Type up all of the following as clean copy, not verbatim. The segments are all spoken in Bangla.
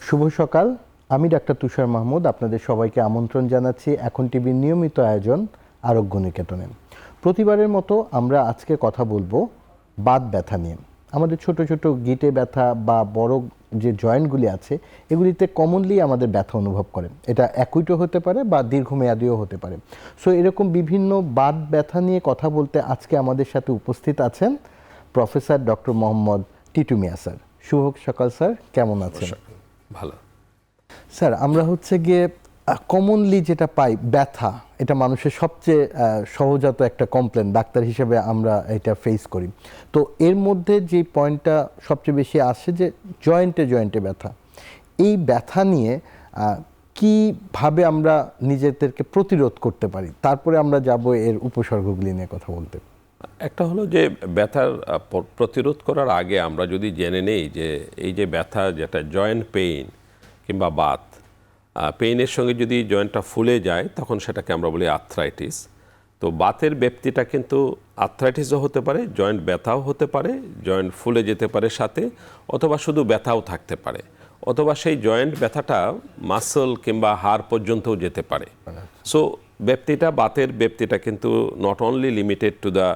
শুভ সকাল, আমি ডাক্তার তুষার মাহমুদ আপনাদের সবাইকে আমন্ত্রণ জানাচ্ছি এখন টিভির নিয়মিত আয়োজন আরোগ্য নিকেতনে। প্রতিবারের মতো আমরা আজকে কথা বলবো বাত ব্যথা নিয়ে। আমাদের ছোট ছোট গিটে ব্যথা বা বড় যে জয়েন্টগুলি আছে এগুলিতে কমনলি আমাদের ব্যথা অনুভব করেন। এটা অ্যাকুইটও হতে পারে বা দীর্ঘমেয়াদীও হতে পারে। সো এরকম বিভিন্ন বাত ব্যথা নিয়ে কথা বলতে আজকে আমাদের সাথে উপস্থিত আছেন প্রফেসর ডক্টর মোহাম্মদ টিটু মিয়া স্যার। শুভ সকাল স্যার, কেমন আছেন? ভালো স্যার, আমরা হচ্ছে গিয়ে কমনলি যেটা পাই ব্যথা, এটা মানুষের সবচেয়ে সহজাত একটা কমপ্লেন, ডাক্তার হিসেবে আমরা এটা ফেস করি। তো এর মধ্যে যে পয়েন্টটা সবচেয়ে বেশি আসে যে জয়েন্টে জয়েন্টে ব্যথা। এই ব্যথা নিয়ে কিভাবে আমরা নিজেদেরকে প্রতিরোধ করতে পারি, তারপরে আমরা যাব এর উপসর্গগুলি নিয়ে কথা বলতে। একটা হলো যে ব্যথার প্রতিরোধ করার আগে আমরা যদি জেনে নেই যে এই যে ব্যথা, যেটা জয়েন্ট পেইন কিংবা বাত, পেইনের সঙ্গে যদি জয়েন্টটা ফুলে যায় তখন সেটাকে আমরা বলি আর্থ্রাইটিস। তো বাতের ব্যাপ্তিটা কিন্তু আর্থ্রাইটিসও হতে পারে, জয়েন্ট ব্যথাও হতে পারে, জয়েন্ট ফুলে যেতে পারে সাথে, অথবা শুধু ব্যথাও থাকতে পারে, অথবা সেই জয়েন্ট ব্যথাটা মাসল কিংবা হাড় পর্যন্তও যেতে পারে। সো ব্যাপ্তিটা, বাতের ব্যাপ্তিটা কিন্তু not only limited to the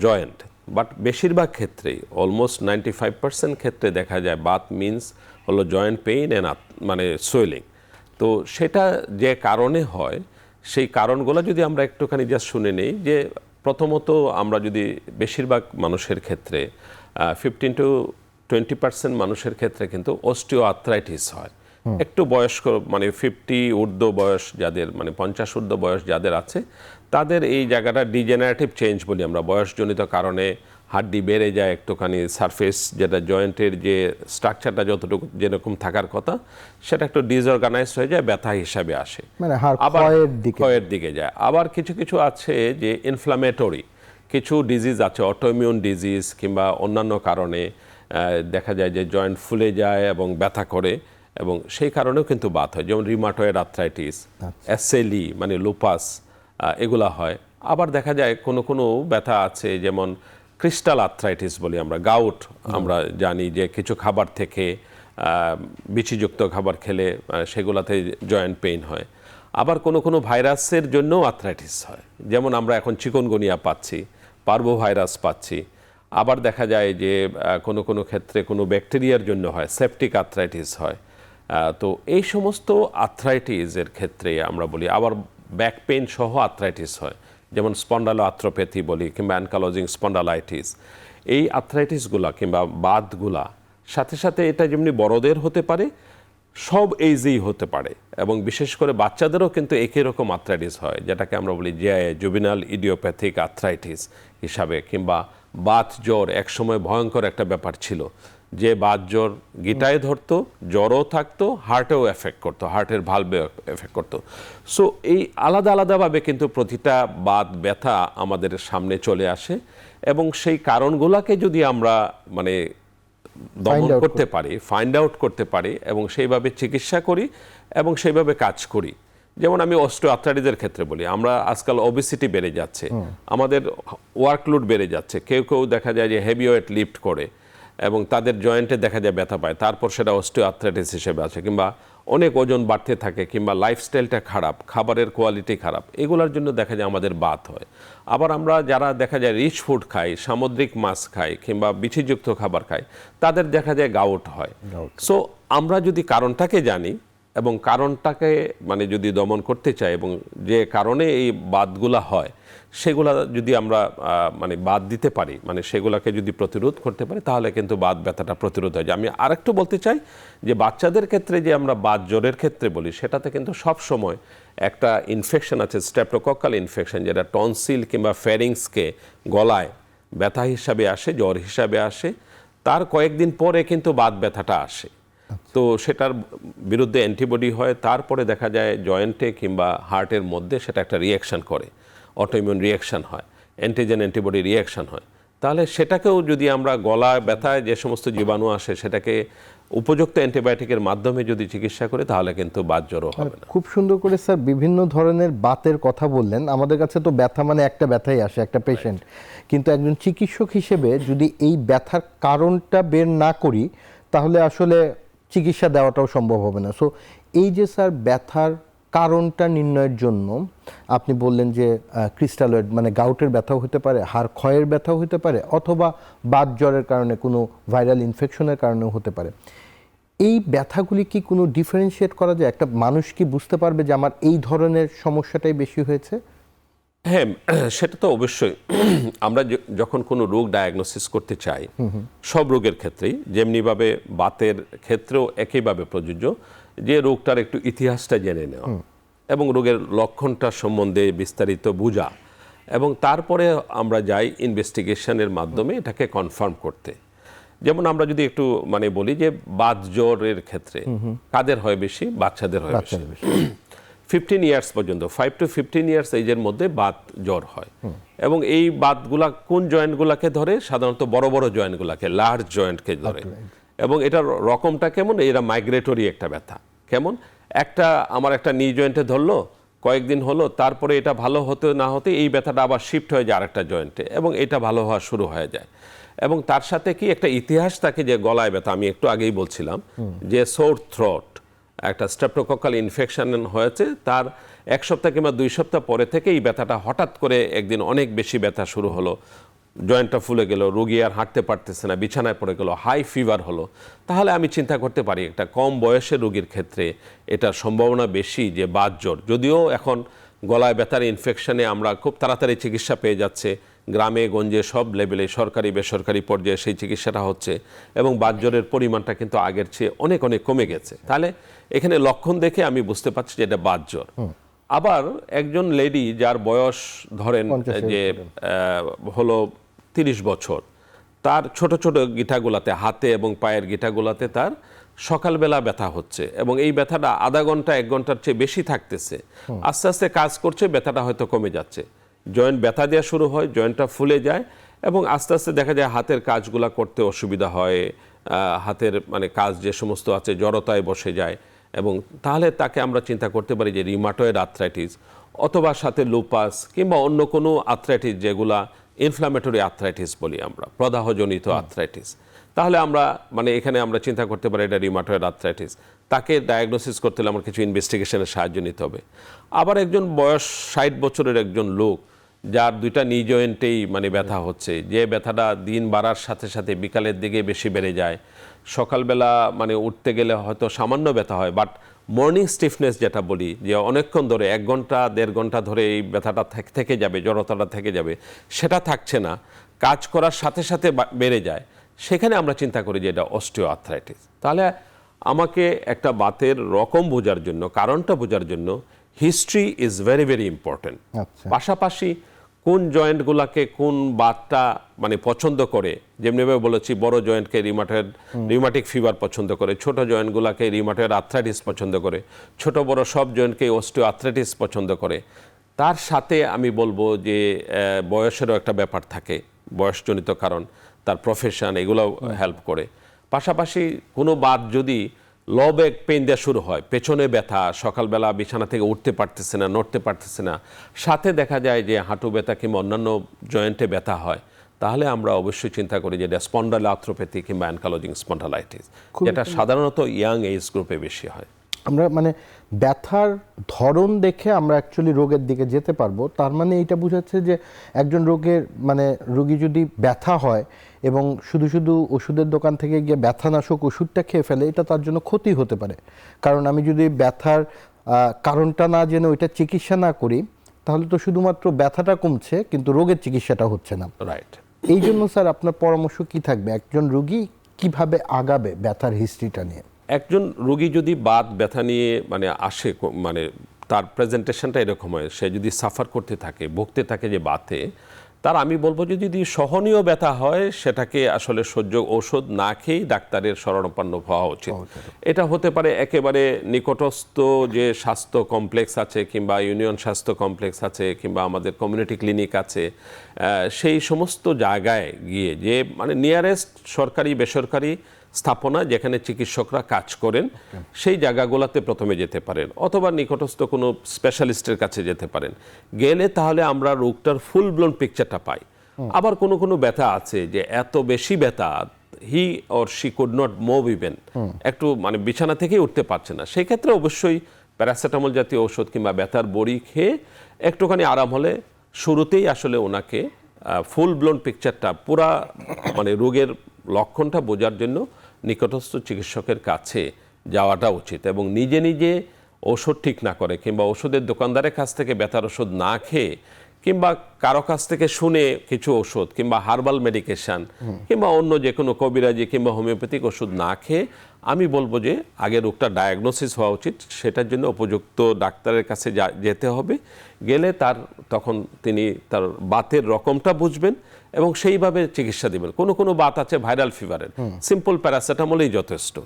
joint, but বেশিরভাগ ক্ষেত্রেই অলমোস্ট 95% ক্ষেত্রে দেখা যায় বাত মিনস হলো জয়েন্ট পেইন অ্যান্ড মানে সোয়েলিং। তো সেটা যে কারণে হয় সেই কারণগুলো যদি আমরা একটুখানি জাস্ট শুনে নেই, যে প্রথমত আমরা যদি বেশিরভাগ মানুষের ক্ষেত্রে 15 to 20% মানুষের ক্ষেত্রে কিন্তু অস্টিও আর্থ্রাইটিস হয়। একটু বয়স্ক মানে 50 ঊর্ধ্ব বয়স যাদের, মানে 50 ঊর্ধ্ব বয়স যাদের আছে, তাদের এই জায়গাটা ডিজেনারেটিভ চেঞ্জ বলি আমরা, বয়সজনিত কারণে হাড্ডি বেড়ে যায় একটুখানি, সারফেস যেটা জয়েন্টের যে স্ট্রাকচারটা যতটুকু যেরকম থাকার কথা সেটা একটু ডিসঅর্গানাইজ হয়ে যায়, ব্যথা হিসাবে আসে, মানে আবার ক্ষয়ের দিকে যায়। আবার কিছু কিছু আছে যে ইনফ্লামেটরি কিছু ডিজিজ আছে, অটোইমিউন ডিজিজ কিংবা অন্যান্য কারণে দেখা যায় যে জয়েন্ট ফুলে যায় এবং ব্যথা করে, এবং সেই কারণেও কিন্তু বাত হয়, যেমন রিমাটয়েড আর্থ্রাইটিস, এসএলই মানে লুপাস, এগুলা হয়। আবার দেখা যায় কোনো কোনো ব্যথা আছে যেমন ক্রিস্টাল আর্থ্রাইটিস বলি আমরা, গাউট, আমরা জানি যে কিছু খাবার থেকে বিচিযুক্ত খাবার খেলে সেগুলাতে জয়েন্ট পেইন হয়। আবার কোনো কোনো ভাইরাসের জন্যও আর্থ্রাইটিস হয়, যেমন আমরা এখন চিকনগুনিয়া পাচ্ছি, পার্ভো ভাইরাস পাচ্ছি। আবার দেখা যায় যে কোনো কোনো ক্ষেত্রে কোনো ব্যাকটেরিয়ার জন্য হয়, সেপটিক আর্থ্রাইটিস হয়। তো এই সমস্ত আর্থ্রাইটিসের ক্ষেত্রে আমরা বলি, আবার ব্যাক পেইন সহ আর্থ্রাইটিস হয়, যেমন স্পন্ডালো আর্থ্রোপ্যাথি বলি কিংবা অ্যানকালোজিং স্পন্ডালাইটিস। এই আর্থ্রাইটিসগুলা কিংবা বাতগুলা সাথে সাথে এটা যেমনি বড়দের হতে পারে, সব এইজেই হতে পারে, এবং বিশেষ করে বাচ্চাদেরও কিন্তু একই রকম আর্থ্রাইটিস হয়, যেটাকে আমরা বলি জুভেনাইল ইডিওপ্যাথিক আর্থ্রাইটিস হিসাবে। কিংবা বাত জ্বর একসময় ভয়ঙ্কর একটা ব্যাপার ছিল, যে বাত জ্বর গিটায় ধরতো, জ্বরও থাকতো, হার্টেও এফেক্ট করতো, হার্টের ভালভে এফেক্ট করতো। সো এই আলাদা আলাদাভাবে কিন্তু প্রতিটা বাত ব্যথা আমাদের সামনে চলে আসে, এবং সেই কারণগুলোকে যদি আমরা মানে দমন করতে পারি, ফাইন্ড আউট করতে পারি, এবং সেইভাবে চিকিৎসা করি এবং সেইভাবে কাজ করি। যেমন আমি অস্টিওআর্থ্রাইটিসের ক্ষেত্রে বলি, আমরা আজকাল ওবেসিটি বেড়ে যাচ্ছে, আমাদের ওয়ার্কলোড বেড়ে যাচ্ছে, কেউ কেউ দেখা যায় যে হেভি ওয়েট লিফট করে এবং তাদের জয়েন্টে দেখা যায় ব্যথা পায়, তারপর সেটা অস্টিওআর্থ্রাইটিস হিসেবে আছে। কিংবা অনেক ওজন বাড়তে থাকে, কিংবা লাইফস্টাইলটা খারাপ, খাবারের কোয়ালিটি খারাপ, এগুলোর জন্য দেখা যায় আমাদের বাত হয়। আবার আমরা যারা দেখা যায় রিচ ফুড খাই, সামুদ্রিক মাছ খাই কিংবা বিচিযুক্ত খাবার খাই, তাদের দেখা যায় গাউট হয়। সো আমরা যদি কারণটাকে জানি এবং কারণটাকে মানে যদি দমন করতে চাই, এবং যে কারণে এই বাতগুলা হয় সেগুলা যদি আমরা মানে বাদ দিতে পারি, মানে সেগুলাকে যদি প্রতিরোধ করতে পারি, তাহলে কিন্তু বাত ব্যথাটা প্রতিরোধ হয়ে যায়। আমি আরেকটু বলতে চাই যে বাচ্চাদের ক্ষেত্রে যে আমরা বাত জ্বরের ক্ষেত্রে বলি, সেটাতে কিন্তু সব সময় একটা ইনফেকশন আছে, স্ট্রেপ্টোকক্কাল ইনফেকশন, যেটা টনসিল কিংবা ফ্যারিংসকে গলায় ব্যথা হিসাবে আসে, জ্বর হিসাবে আসে, তার কয়েকদিন পরে কিন্তু বাত ব্যথাটা আসে। তো সেটার বিরুদ্ধে অ্যান্টিবডি হয়, তারপরে দেখা যায় জয়েন্টে কিংবা হার্টের মধ্যে সেটা একটা রিয়াকশান করে, অটোইমিউন রিয়াকশান হয়, অ্যান্টিজেন অ্যান্টিবডি রিয়াকশান হয়। তাহলে সেটাকেও যদি আমরা গলা ব্যথায় যে সমস্ত জীবাণু আসে সেটাকে উপযুক্ত অ্যান্টিবায়োটিকের মাধ্যমে যদি চিকিৎসা করে তাহলে কিন্তু বাত জ্বরও হবে না। খুব সুন্দর করে স্যার বিভিন্ন ধরনের বাতের কথা বললেন। আমাদের কাছে তো ব্যথা মানে একটা ব্যথাই আসে, একটা পেশেন্ট, কিন্তু একজন চিকিৎসক হিসেবে যদি এই ব্যথার কারণটা বের না করি তাহলে আসলে চিকিৎসা দেওয়াটাও সম্ভব হবে না। সো এই যে স্যার ব্যথার কারণটা নির্ণয়ের জন্য আপনি বললেন যে ক্রিস্টালয়েড মানে গাউটের ব্যথাও হতে পারে, হাড় ক্ষয়ের ব্যথাও হতে পারে, অথবা বাত জ্বরের কারণে কোনো ভাইরাল ইনফেকশনের কারণেও হতে পারে। এই ব্যথাগুলি কি কোনো ডিফারেন্সিয়েট করা যায়? একটা মানুষ কি বুঝতে পারবে যে আমার এই ধরনের সমস্যাটাই বেশি হয়েছে? হ্যাঁ, সেটা তো অবশ্যই। আমরা যখন কোনো রোগ ডায়াগনোসিস করতে চাই, সব রোগের ক্ষেত্রেই যেমনিভাবে বাতের ক্ষেত্রেও একইভাবে প্রযোজ্য যে রোগটার একটু ইতিহাসটা জেনে নেওয়া এবং রোগের লক্ষণটা সম্বন্ধে বিস্তারিত বোঝা, এবং তারপরে আমরা যাই ইনভেস্টিগেশনের মাধ্যমে এটাকে কনফার্ম করতে। যেমন আমরা যদি একটু মানে বলি যে বাত জ্বরের ক্ষেত্রে কাদের হয় বেশি? বাচ্চাদের হয় বেশি। 15 ইয়ার্স পর্যন্ত, 5 to 15 ইয়ার্স এজের মধ্যে বাত জ্বর হয়। এবং এই বাতগুলা কোন জয়েন্টগুলাকে ধরে? সাধারণত বড় বড় জয়েন্টগুলাকে, লার্জ জয়েন্টকে ধরে। এবং এটার রকমটা কেমন? এরা মাইগ্রেটরি একটা ব্যথা। কেমন? আমার একটা নি জয়েন্টে ধরলো, কয়েকদিন হলো, তারপরে এটা ভালো হতে না হতে এই ব্যথাটা আবার শিফট হয়ে যায় আরেকটা জয়েন্টে, এবং এটা ভালো হওয়া শুরু হয়ে যায়। এবং তার সাথে কি একটা ইতিহাস থাকে যে গলায় ব্যথা, আমি একটু আগেই বলছিলাম যে সোর থ্রোট, একটা স্ট্রেপ্টোকক্কাল ইনফেকশন হয়েছে, তার 1 সপ্তাহ কিংবা 2 সপ্তাহ পরে থেকে এই ব্যথাটা হঠাৎ করে একদিন অনেক বেশি ব্যথা শুরু হলো, জয়েন্টটা ফুলে গেল, রোগী আর হাঁটতে পারতেছে না, বিছানায় পড়ে গেল, হাই ফিভার হলো, তাহলে আমি চিন্তা করতে পারি একটা কম বয়সের রোগীর ক্ষেত্রে এটার সম্ভাবনা বেশি যে বাত জ্বর। যদিও এখন গলায় ব্যথার ইনফেকশনে আমরা খুব তাড়াতাড়ি চিকিৎসা পেয়ে যাচ্ছে, গ্রামে গঞ্জে সব লেভেলে সরকারি বেসরকারি পর্যায়ে সেই চিকিৎসাটা হচ্ছে, এবং বাত জ্বরের পরিমাণটা কিন্তু আগের চেয়ে অনেক অনেক কমে গেছে। তাহলে এখানে লক্ষণ দেখে আমি বুঝতে পারছি যে এটা বাত জ্বর। আবার একজন লেডি যার বয়স ধরেন যে হলো 30 বছর, তার ছোট ছোট গিঁঠাগুলাতে, হাতে এবং পায়ের গিঁঠাগুলাতে তার সকালবেলা ব্যথা হচ্ছে, এবং এই ব্যথাটা আধা ঘন্টা 1 ঘন্টার চেয়ে বেশি থাকতেছে। আস্তে আস্তে কাজ করছে, ব্যথাটা হয়তো কমে যাচ্ছে, জয়েন্ট ব্যথা দেওয়া শুরু হয়, জয়েন্টটা ফুলে যায়, এবং আস্তে আস্তে দেখা যায় হাতের কাজগুলা করতে অসুবিধা হয়, হাতের মানে কাজ যে সমস্ত আছে জড়তায় বসে যায়। এবং তাহলে তাকে আমরা চিন্তা করতে পারি যে রিউমাটয়েড আর্থ্রাইটিস, অথবা সাথে লুপাস কিংবা অন্য কোনো আর্থ্রাইটিস, যেগুলা ইনফ্ল্যামেটরি আর্থ্রাইটিস বলি আমরা, প্রদাহজনিত আর্থ্রাইটিস। তাহলে আমরা মানে এখানে আমরা চিন্তা করতে পারি এটা রিউমাটয়েড আর্থ্রাইটিস। তাকে ডায়াগনোসিস করতে হলে আমার কিছু ইনভেস্টিগেশনের সাহায্য নিতে হবে। আবার একজন বয়স 60 বছরের একজন লোক, যার 2টা নি জয়েন্টেই মানে ব্যথা হচ্ছে, যে ব্যথাটা দিন বাড়ার সাথে সাথে বিকালের দিকে বেশি বেড়ে যায়, সকালবেলা মানে উঠতে গেলে হয়তো সামান্য ব্যথা হয়, বাট মর্নিং স্টিফনেস যেটা বলি, যে অনেকক্ষণ ধরে 1 ঘন্টা 1.5 ঘন্টা ধরে এই ব্যথাটা থেকে যাবে, জড়তাটা থেকে যাবে, সেটা থাকছে না, কাজ করার সাথে সাথে বেড়ে যায়, সেখানে আমরা চিন্তা করি যে এটা অস্টিও আর্থ্রাইটিস। তাহলে আমাকে একটা বাতের রকম বোঝার জন্য, কারণটা বোঝার জন্য history is very very important. পাশাপাশি কোন জয়েন্টগুলোকে কোন বাতটা মানে পছন্দ করে, যেমনিভাবে বলেছি বড় জয়েন্টকে রিউমাটিক ফিভার পছন্দ করে, ছোট জয়েন্টগুলোকে রিউমাটয়েড আর্থ্রাইটিস পছন্দ করে, ছোট বড় সব জয়েন্টকে অস্টিও আর্থ্রাইটিস পছন্দ করে। তার সাথে আমি বলবো যে বয়সেরও একটা ব্যাপার থাকে, বয়সজনিত কারণ, তার প্রফেশন, এগুলো হেল্প করে। পাশাপাশি কোনো বাত যদি লো ব্যাক পেইন দেওয়া শুরু হয়, পেছনে ব্যথা, সকালবেলা বিছানা থেকে উঠতে পারতেছে না, নড়তে পারতেছে না, সাথে দেখা যায় যে হাঁটু ব্যথা কিংবা অন্যান্য জয়েন্টে ব্যথা হয়, তাহলে আমরা অবশ্যই চিন্তা করি যে এটা স্পন্ডাইলোআর্থ্রোপ্যাথি কিংবা অ্যানকাইলোজিং স্পন্ডালাইটিস, যেটা সাধারণত ইয়াং এজ গ্রুপে বেশি হয়। আমরা মানে ব্যথার ধরন দেখে আমরা অ্যাকচুয়ালি রোগের দিকে যেতে পারবো। তার মানে এটা বোঝাচ্ছে যে একজন রোগী যদি ব্যথা হয় এবং শুধু শুধু ওষুধের দোকান থেকে গিয়ে ব্যথানাশক ওষুধটা খেয়ে ফেলে, এটা তার জন্য ক্ষতি হতে পারে। কারণ আমি যদি ব্যথার কারণটা না জেনে ওইটা চিকিৎসা না করি, তাহলে তো শুধুমাত্র ব্যথাটা কমছে কিন্তু রোগের চিকিৎসাটা হচ্ছে না। রাইট। এই জন্য স্যার আপনার পরামর্শ কি থাকবে, একজন রোগী কিভাবে আগাবে ব্যথার হিস্ট্রিটা নিয়ে? একজন রোগী যদি বাত ব্যথা নিয়ে মানে আসে, মানে তার প্রেজেন্টেশনটা এরকম হয়, সে যদি সাফার করতে থাকে, ভুগতে থাকে যে বাতে, তার আমি বলবো যে যদি সহনীয় ব্যথা হয়, সেটাকে আসলে ঔষধ না খেয়েই ডাক্তারের শরণাপন্ন হওয়া উচিত। এটা হতে পারে একেবারে নিকটস্থ যে স্বাস্থ্য কমপ্লেক্স আছে, কিংবা ইউনিয়ন স্বাস্থ্য কমপ্লেক্স আছে, কিংবা আমাদের কমিউনিটি ক্লিনিক আছে, সেই সমস্ত জায়গায় গিয়ে, যে মানে নিয়ারেস্ট সরকারি বেসরকারি স্থাপনা যেখানে চিকিৎসকরা কাজ করেন সেই জায়গাগুলোতে প্রথমে যেতে পারেন, অথবা নিকটস্থ কোনো স্পেশালিস্টের কাছে যেতে পারেন। গেলে তাহলে আমরা রোগটার ফুল ব্লোন পিকচারটা পাই। আবার কোনো কোনো ব্যথা আছে যে এত বেশি ব্যথা, he or she could not move even, একটু মানে বিছানা থেকেই উঠতে পারছে না, সেই ক্ষেত্রে অবশ্যই প্যারাসিটামল জাতীয় ওষুধ কিংবা ব্যথার বড়ি খেয়ে একটুখানি আরাম হলে শুরুতেই আসলে ওনাকে ফুল ব্লোন পিকচারটা পুরা মানে রোগের লক্ষণটা বোঝার জন্য নিকটস্থ চিকিৎসকের কাছে যাওয়াটা উচিত। এবং নিজে নিজে ওষুধ ঠিক না করে কিংবা ওষুধের দোকানদারের কাছ থেকে ব্যথার ওষুধ না খেয়ে কিংবা কারো কাছ থেকে শুনে কিছু ওষুধ কিংবা হার্বাল মেডিকেশন কিংবা অন্য যে কোনো কবিরাজি কিংবা হোমিওপ্যাথিক ওষুধ না খেয়ে আমি বলবো যে আগে রোগটা ডায়াগনোসিস হওয়া উচিত। সেটার জন্য উপযুক্ত ডাক্তারের কাছে যেতে হবে। গেলে তখন তিনি তার বাতের রকমটা বুঝবেন এবং সেইভাবে চিকিৎসা দিবেন। কোনো কোনো বাত আছে ভাইরাল ফিভারের, সিম্পল প্যারাসিটামলই যথেষ্ট।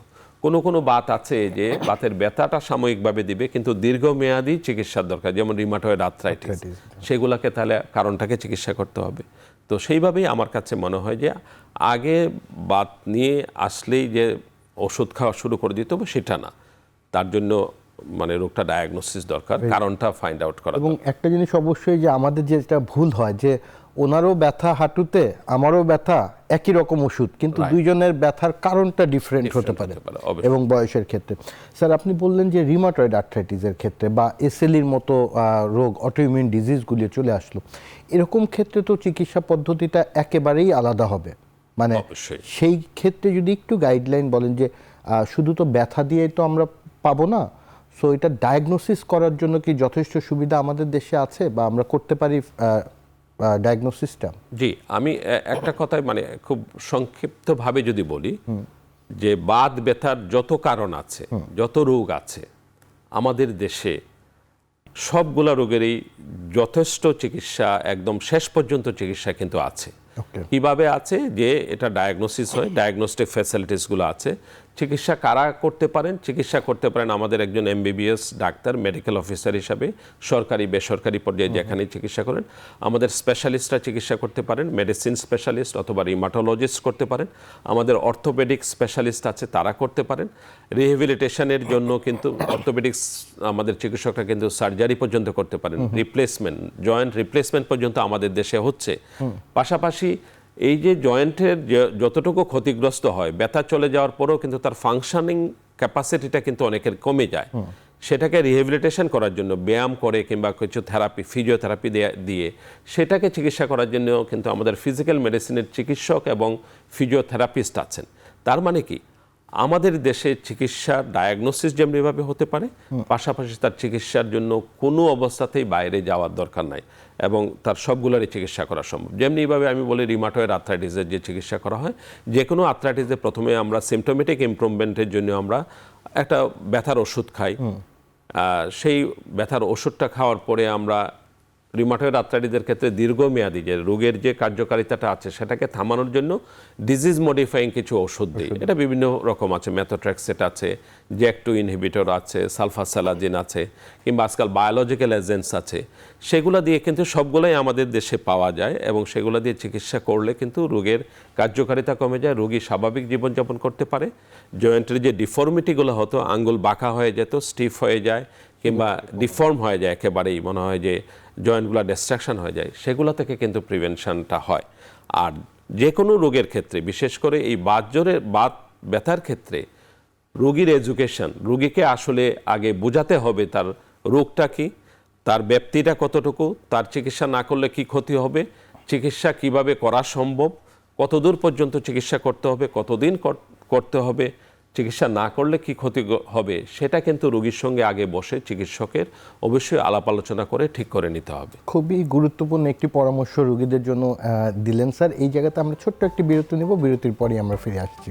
কোনো কোনো বাত আছে যে বাতের ব্যথাটা সাময়িকভাবে দিবে কিন্তু দীর্ঘমেয়াদী চিকিৎসার দরকার, যেমন রিমাটয়েড আর্থ্রাইটিস, সেগুলোকে তাহলে কারণটাকে চিকিৎসা করতে হবে। তো সেইভাবেই আমার কাছে মনে হয় যে আগে বাত নিয়ে আসলেই যে ওষুধ খাওয়া শুরু করে দিতে হবে সেটা না, তার জন্য মানে রোগটা ডায়াগনোসিস দরকার, কারণটা ফাইন্ড আউট করা। এবং একটা জিনিস অবশ্যই যে আমাদের যেটা ভুল হয় যে ওনারও ব্যথা হাঁটুতে, আমারও ব্যথা, একই রকম ওষুধ, কিন্তু দুইজনের ব্যথার কারণটা ডিফারেন্ট হতে পারে এবং বয়সের ক্ষেত্রে। স্যার, আপনি বললেন যে রিমাটয়েড আর্থ্রাইটিসের ক্ষেত্রে বা এসএলইর মতো রোগ, অটোইমিউন ডিজিজগুলি চলে আসলো, এরকম ক্ষেত্রে তো চিকিৎসা পদ্ধতিটা একেবারেই আলাদা হবে। মানে সেই ক্ষেত্রে যদি একটু গাইডলাইন বলেন যে শুধু তো ব্যথা দিয়ে তো আমরা পাবো না, সো এটা ডায়াগনোসিস করার জন্য কি যথেষ্ট সুবিধা আমাদের দেশে আছে বা আমরা করতে পারি ডায়াগনোসিসটা? জি, আমি একটা কথাই মানে খুব সংক্ষিপ্তভাবে যদি বলি যে বাত ব্যথার যত কারণ আছে, যত রোগ আছে আমাদের দেশে, সবগুলা রোগেরই যথেষ্ট চিকিৎসা, একদম শেষ পর্যন্ত চিকিৎসা কিন্তু আছে। কিভাবে আছে যে এটা ডায়াগনোসিস হয়, ডায়াগনস্টিক ফ্যাসিলিটিসগুলো আছে। চিকিৎসা কারা করতে পারেন? চিকিৎসা করতে পারেন আমাদের একজন এমবিবিএস ডাক্তার, মেডিকেল অফিসার হিসাবে সরকারি বেসরকারি পর্যায়ে যেখানে চিকিৎসা করেন। আমাদের স্পেশালিস্টরা চিকিৎসা করতে পারেন, মেডিসিন স্পেশালিস্ট অথবা রিমাটোলজিস্ট করতে পারেন। আমাদের অর্থোপেডিক স্পেশালিস্ট আছে, তারা করতে পারেন। রিহেবিলিটেশনের জন্য কিন্তু অর্থোপেডিক্স আমাদের চিকিৎসকরা কিন্তু সার্জারি পর্যন্ত করতে পারেন, রিপ্লেসমেন্ট, জয়েন্ট রিপ্লেসমেন্ট পর্যন্ত আমাদের দেশে হচ্ছে। পাশাপাশি এই যে জয়েন্টের যতটুকু ক্ষতিগ্রস্ত হয়, ব্যথা চলে যাওয়ার পরেও কিন্তু তার ফাংশনিং ক্যাপাসিটিটা কিন্তু অনেকের কমে যায়। সেটাকে রিহেবিলিটেশন করার জন্য ব্যায়াম করে কিংবা কিছু থেরাপি, ফিজিওথেরাপি দিয়ে সেটাকে চিকিৎসা করার জন্য কিন্তু আমাদের ফিজিক্যাল মেডিসিনের চিকিৎসক এবং ফিজিওথেরাপিস্ট আছেন। তার মানে কি আমাদের দেশে চিকিৎসার ডায়াগনোসিস যেমনিভাবে হতে পারে, পাশাপাশি তার চিকিৎসার জন্য কোনো অবস্থাতেই বাইরে যাওয়ার দরকার নাই এবং তার সবগুলোরই চিকিৎসা করা সম্ভব। যেমনিভাবে আমি বলি রিমাটয়েড আর্থ্রাইটিসের যে চিকিৎসা করা হয়, যে কোনো আর্থ্রাইটিসে প্রথমে আমরা সিমটোমেটিক ইমপ্রুভমেন্টের জন্য আমরা একটা ব্যথার ওষুধ খাই। সেই ব্যথার ওষুধটা খাওয়ার পরে আমরা রিমাটয়েড আর্থ্রাইটিসের ক্ষেত্রে দীর্ঘমেয়াদী যে রোগের যে কার্যকারিতাটা আছে সেটাকে থামানোর জন্য ডিজিজ মডিফাইং কিছু ওষুধ দিই। এটা বিভিন্ন রকম আছে, মেথোট্রেক্সেট আছে, জ্যাক2 ইনহিবিটর আছে, সালফাসালাজিন আছে, কিংবা আজকাল বায়োলজিক্যাল এজেন্টস আছে। সেগুলো দিয়ে কিন্তু সবগুলোই আমাদের দেশে পাওয়া যায় এবং সেগুলো দিয়ে চিকিৎসা করলে কিন্তু রোগের কার্যকারিতা কমে যায়, রোগী স্বাভাবিক জীবনযাপন করতে পারে। জয়েন্টের যে ডিফর্মিটিগুলো হতো, আঙ্গুল বাঁকা হয়ে যেত, স্টিফ হয়ে যায় কিংবা ডিফর্ম হয়ে যায়, একেবারেই মনে হয় যে জয়েন্টগুলো ডিস্ট্রাকশন হয়ে যায়, সেগুলো থেকে কিন্তু প্রিভেনশনটা হয়। আর যে কোনো রোগের ক্ষেত্রে, বিশেষ করে এই বাত ব্যথার ক্ষেত্রে রোগীর এডুকেশন, রোগীকে আসলে আগে বোঝাতে হবে তার রোগটা কি, তার ব্যাপ্তিটা কতটুকু, তার চিকিৎসা না করলে কি ক্ষতি হবে, চিকিৎসা কিভাবে করা সম্ভব, কতদূর পর্যন্ত চিকিৎসা করতে হবে, কতদিন করতে হবে, চিকিৎসা না করলে কি ক্ষতি হবে, সেটা কিন্তু রোগীর সঙ্গে আগে বসে চিকিৎসকের অবশ্যই আলাপ আলোচনা করে ঠিক করে নিতে হবে। খুবই গুরুত্বপূর্ণ একটি পরামর্শ রোগীদের জন্য দিলেন স্যার। এই জায়গাতে আমরা ছোট্ট একটি বিরতি নেব, বিরতির পরেই আমরা ফিরে আসছি।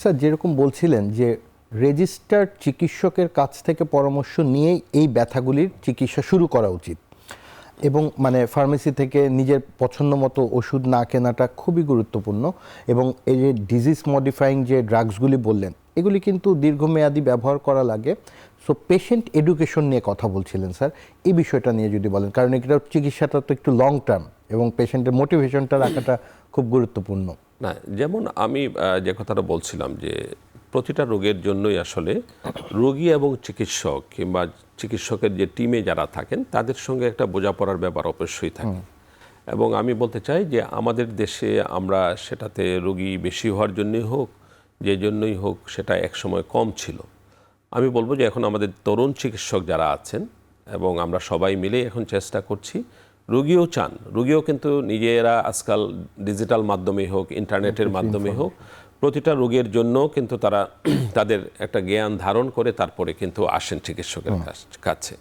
স্যার, যেরকম বলছিলেন যে রেজিস্টার্ড চিকিৎসকের কাছ থেকে পরামর্শ নিয়েই এই ব্যথাগুলির চিকিৎসা শুরু করা উচিত এবং মানে ফার্মেসি থেকে নিজের পছন্দ মতো ওষুধ না কেনাটা খুবই গুরুত্বপূর্ণ। এবং এই যে ডিজিজ মডিফাইং যে ড্রাগসগুলি বললেন, এগুলি কিন্তু দীর্ঘমেয়াদী ব্যবহার করা লাগে। সো পেশেন্ট এডুকেশন নিয়ে কথা বলছিলেন স্যার, এই বিষয়টা নিয়ে যদি বলেন, কারণ এটা চিকিৎসাটা তো একটু লং টার্ম এবং পেশেন্টের মোটিভেশনটা রাখাটা খুব গুরুত্বপূর্ণ। না, যেমন আমি যে কথাটা বলছিলাম যে প্রতিটা রোগের জন্যই আসলে রোগী এবং চিকিৎসক কিংবা চিকিৎসকের যে টিমে যারা থাকেন তাদের সঙ্গে একটা বোঝাপড়ার ব্যাপার অবশ্যই থাকে। এবং আমি বলতে চাই যে আমাদের দেশে আমরা সেটাতে রোগী বেশি হওয়ার জন্যই হোক, যে জন্যই হোক, সেটা একসময় কম ছিল। আমি বলবো যে এখন আমাদের তরুণ চিকিৎসক যারা আছেন এবং আমরা সবাই মিলে এখন চেষ্টা করছি, রোগীও চান, রোগীও কিন্তু নিজেরা আজকাল ডিজিটাল মাধ্যমে হোক, ইন্টারনেটের মাধ্যমে হোক, প্রতিটা রোগের জন্য কিন্তু তারা তাদের একটা জ্ঞান ধারণ করে তারপরে কিন্তু আসেন চিকিৎসকের কাছে,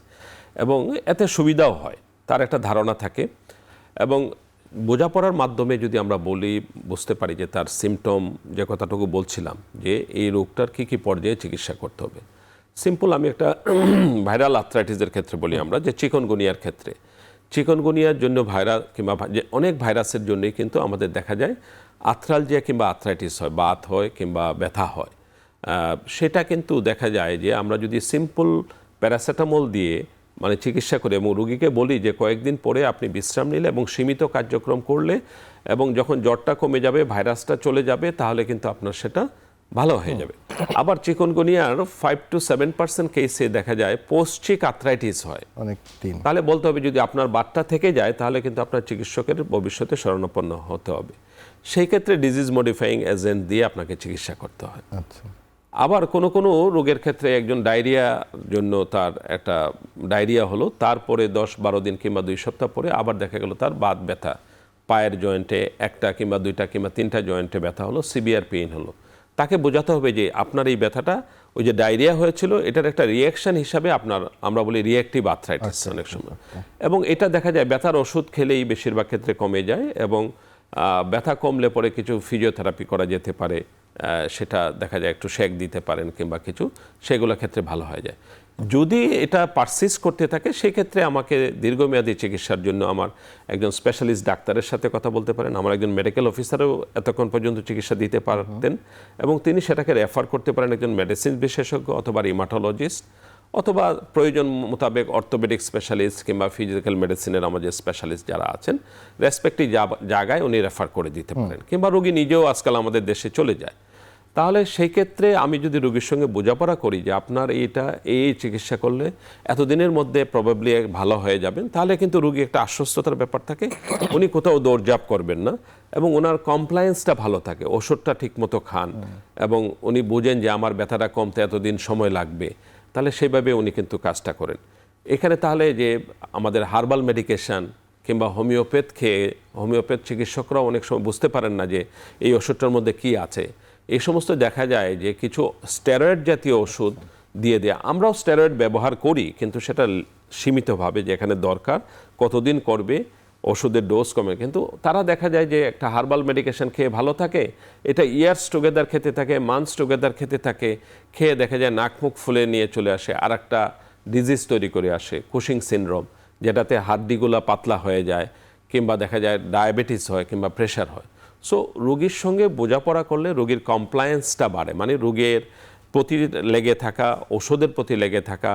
এবং এতে সুবিধাও হয়, তার একটা ধারণা থাকে। এবং বোঝাপড়ার মাধ্যমে যদি আমরা বলি, বুঝতে পারি যে তার সিমটম, যে কথাটুকু বলছিলাম যে এই রোগটার কী কী পর্যায়ে চিকিৎসা করতে হবে। সিম্পল আমি একটা ভাইরাল আর্থ্রাইটিসের ক্ষেত্রে বলি আমরা, যে চিকনগুনিয়ার ক্ষেত্রে, চিকনগুনিয়ার জন্য ভাইরাল কিংবা যে অনেক ভাইরাসের জন্যই কিন্তু আমাদের দেখা যায় আর্থ্রালজিয়া কিংবা আর্থ্রাইটিস হয়, বাত হয় কিংবা ব্যথা হয়। সেটা কিন্তু দেখা যায় যে আমরা যদি সিম্পল প্যারাসিটামল দিয়ে মানে চিকিৎসা করি এবং রুগীকে বলি যে কয়েকদিন পরে আপনি বিশ্রাম নিলে এবং সীমিত কার্যক্রম করলে এবং যখন জ্বরটা কমে যাবে, ভাইরাসটা চলে যাবে, তাহলে কিন্তু আপনার সেটা ভালো হয়ে যাবে। আবার চিকনগুনিয়ার 5 to 7% কেসে দেখা যায় পোস্টচিক আর্থ্রাইটিস হয় অনেক দিন। তাহলে বলতে হবে যদি আপনার বাতটা থেকে যায় তাহলে কিন্তু আপনার চিকিৎসকের ভবিষ্যতে শরণাপন্ন হতে হবে। সেই ক্ষেত্রে ডিজিজ মডিফাইং এজেন্ট দিয়ে আপনাকে চিকিৎসা করতে হয়। আচ্ছা। আবার কোনো কোনো রোগের ক্ষেত্রে একজন ডায়রিয়ার জন্য তার একটা ডায়রিয়া হলো, তারপরে 10-12 দিন কিংবা 2 সপ্তাহ পরে আবার দেখা গেল তার বাত ব্যথা, পায়ের জয়েন্টে একটা কিংবা 2টা কিংবা 3টা জয়েন্টে ব্যথা হলো, সিভিয়ার পেইন হলো। তাকে বোঝাতে হবে যে আপনার এই ব্যথাটা ওই যে ডায়রিয়া হয়েছিল এটার একটা রিয়াকশন হিসাবে আপনার, আমরা বলি রিঅ্যাক্টিভ আর্থ্রাইটিস অনেক সময়, এবং এটা দেখা যায় ব্যথার ওষুধ খেলেই বেশিরভাগ ক্ষেত্রে কমে যায়, এবং ব্যথা কমলে পরে কিছু ফিজিওথেরাপি করা যেতে পারে, সেটা দেখা যায় একটু শেক দিতে পারেন কিংবা কিছু, সেগুলো ক্ষেত্রে ভালো হয়ে যায়। যদি এটা পারসিস্ট করতে থাকে সেক্ষেত্রে আমাকে দীর্ঘমেয়াদী চিকিৎসার জন্য আমার একজন স্পেশালিস্ট ডাক্তারের সাথে কথা বলতে পারেন। আমার একজন মেডিকেল অফিসারও এতক্ষণ পর্যন্ত চিকিৎসা দিতে পারতেন, এবং তিনি সেটাকে রেফার করতে পারেন একজন মেডিসিন বিশেষজ্ঞ অথবা রিমাটোলজিস্ট অথবা প্রয়োজন মোতাবেক অর্থোপেডিক স্পেশালিস্ট কিংবা ফিজিক্যাল মেডিসিনের আমাদের স্পেশালিস্ট যারা আছেন রেসপেক্টিভ জায়গায় উনি রেফার করে দিতে পারেন, কিংবা রোগী নিজেও আজকাল আমাদের দেশে চলে যায়। তাহলে সেই ক্ষেত্রে আমি যদি রোগীর সঙ্গে বোঝাপড়া করি যে আপনার এইটা এই চিকিৎসা করলে এতদিনের মধ্যে প্রবাবলি ভালো হয়ে যাবেন, তাহলে কিন্তু রোগী একটা আশ্বস্ততার ব্যাপার থাকে, উনি কোথাও দৌড়ঝাঁপ করবেন না এবং ওনার কমপ্লায়েন্সটা ভালো থাকে, ওষুধটা ঠিকমতো খান এবং উনি বুঝেন যে আমার ব্যথাটা কমতে এতদিন সময় লাগবে, তাহলে সেভাবে উনি কিন্তু কাজটা করেন। এখানে তাহলে যে আমাদের হার্বাল মেডিকেশন কিংবা হোমিওপ্যাথ চিকিৎসকরা অনেক সময় বুঝতে পারেন না যে এই ওষুধটার মধ্যে কি আছে। এই সমস্ত দেখা যায় যে কিছু স্টেরয়েড জাতীয় ওষুধ দিয়ে দেয়। আমরাও স্টেরয়েড ব্যবহার করি, কিন্তু সেটা সীমিতভাবে, যেখানে দরকার কতদিন করবে, ওষুধের ডোজ কমে, কিন্তু তারা দেখা যায় যে একটা হার্বাল মেডিকেশন খেয়ে ভালো থাকে, এটা ইয়ার্স টুগেদার খেতে থাকে, মান্থস টুগেদার খেতে থাকে, খেয়ে দেখা যায় নাক মুখ ফুলে নিয়ে চলে আসে, আর একটা ডিজিজ তৈরি করে আসে কুশিং সিনড্রোম, যেটাতে হাড্ডিগুলো পাতলা হয়ে যায়, কিংবা দেখা যায় ডায়াবেটিস হয় কিংবা প্রেশার হয়। সো রোগীর সঙ্গে বোঝাপড়া করলে রোগীর কমপ্লায়েন্সটা বাড়ে, মানে রোগের প্রতি লেগে থাকা, ওষুধের প্রতি লেগে থাকা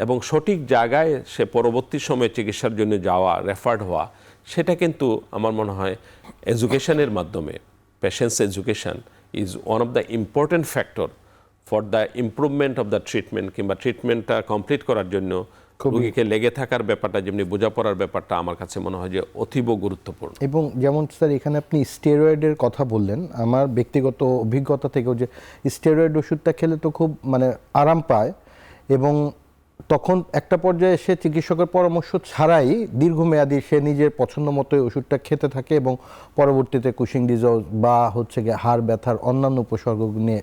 এবং সঠিক জায়গায় সে পরবর্তী সময়ে চিকিৎসার জন্য যাওয়া, রেফার্ড হওয়া, সেটা কিন্তু আমার মনে হয় এডুকেশনের মাধ্যমে, patients education is one of the important factor for the improvement of the treatment, কিংবা ট্রিটমেন্টটা কমপ্লিট করার জন্য রোগীকে লেগে থাকার ব্যাপারটা, যেমনি বোঝাপড়ার ব্যাপারটা আমার কাছে মনে হয় যে অতীব গুরুত্বপূর্ণ। এবং যেমন স্যার এখানে আপনি স্টেরয়েডের কথা বললেন, আমার ব্যক্তিগত অভিজ্ঞতা থেকেও যে স্টেরয়েড ওষুধটা খেলে তো খুব মানে আরাম পায়, এবং তখন একটা পর্যায়ে সে চিকিৎসকের পরামর্শ ছাড়াই দীর্ঘমেয়াদী সে নিজের পছন্দ মতো ওষুধটা খেতে থাকে, এবং পরবর্তীতে কুশিং ডিজিজ বা হচ্ছে গিয়ে হাড় ব্যথার অন্যান্য উপসর্গ নিয়ে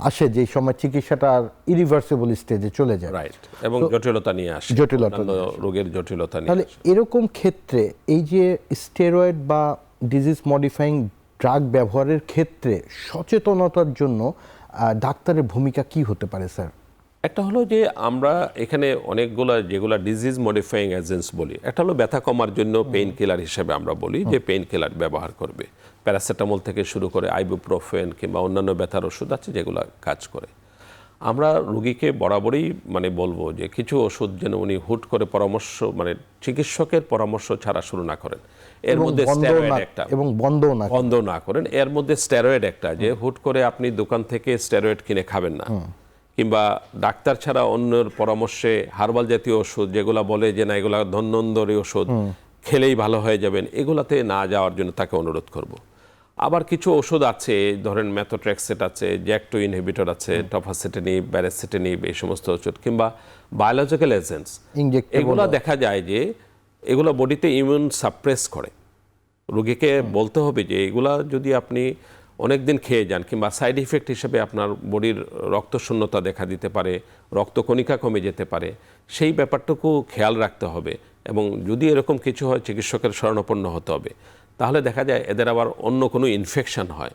আসে, যেই সময় চিকিৎসাটা আর ইরিভার্সিবল স্টেজে চলে যায়, রাইট, এবং জটিলতা নিয়ে আসে, রোগের জটিলতা নিয়ে। তাহলে এরকম ক্ষেত্রে এই যে স্টেরয়েড বা ডিজিজ মডিফাইং ড্রাগ ব্যবহারের ক্ষেত্রে সচেতনতার জন্য ডাক্তারের ভূমিকা কি হতে পারে স্যার? একটা হলো যে আমরা এখানে অনেকগুলো যেগুলো ডিজিজ মডিফাইং এজেন্টস বলি, একটা হলো ব্যথা কমার জন্য পেইন কিলার হিসেবে আমরা বলি যে পেইন কিলার ব্যবহার করবে, প্যারাসিটামল থেকে শুরু করে আইবুপ্রোফেন কিংবা অন্যান্য ব্যথার ওষুধ আছে যেগুলো কাজ করে। আমরা রোগীকে বরাবরই মানে বলবো যে কিছু ওষুধ যেন উনি হুট করে পরামর্শ মানে চিকিৎসকের পরামর্শ ছাড়া শুরু না করেন। এর এবং মধ্যে স্টেরয়েড একটা এবং বন্ধ না করেন। এর মধ্যে স্টেরয়েড একটা, যে হুট করে আপনি দোকান থেকে স্টেরয়েড কিনে খাবেন না, কিংবা ডাক্তার ছাড়া অন্যের পরামর্শে হার্বাল জাতীয় ওষুধ যেগুলো বলে যে না এগুলা ধন্বন্তরী ওষুধ খেলেই ভালো হয়ে যাবেন, এগুলাতে না যাওয়ার জন্য তাকে অনুরোধ করব। আবার কিছু ওষুধ আছে, ধরেন মেথোট্রেক্সেট আছে, JAK2 ইনহিবিটর আছে, টফাসেটেনিব, ব্যারাসিটানিব, এই সমস্ত ওষুধ, কিংবা বায়োলজিক্যাল এজেন্টস, এগুলা দেখা যায় যে এগুলো বডিতে ইমিউন সাপ্রেস করে। রোগীকে বলতে হবে যে এগুলা যদি আপনি অনেক দিন খেয়ে যান, কিংবা সাইড ইফেক্ট হিসেবে আপনার বডির রক্তশূন্যতা দেখা দিতে পারে, রক্তকণিকা কমে যেতে পারে, সেই ব্যাপারটুকু খেয়াল রাখতে হবে। এবং যদি এরকম কিছু হয় চিকিৎসকের শরণাপন্ন হতে হবে। তাহলে দেখা যায় এদের আবার অন্য কোনো ইনফেকশন হয়,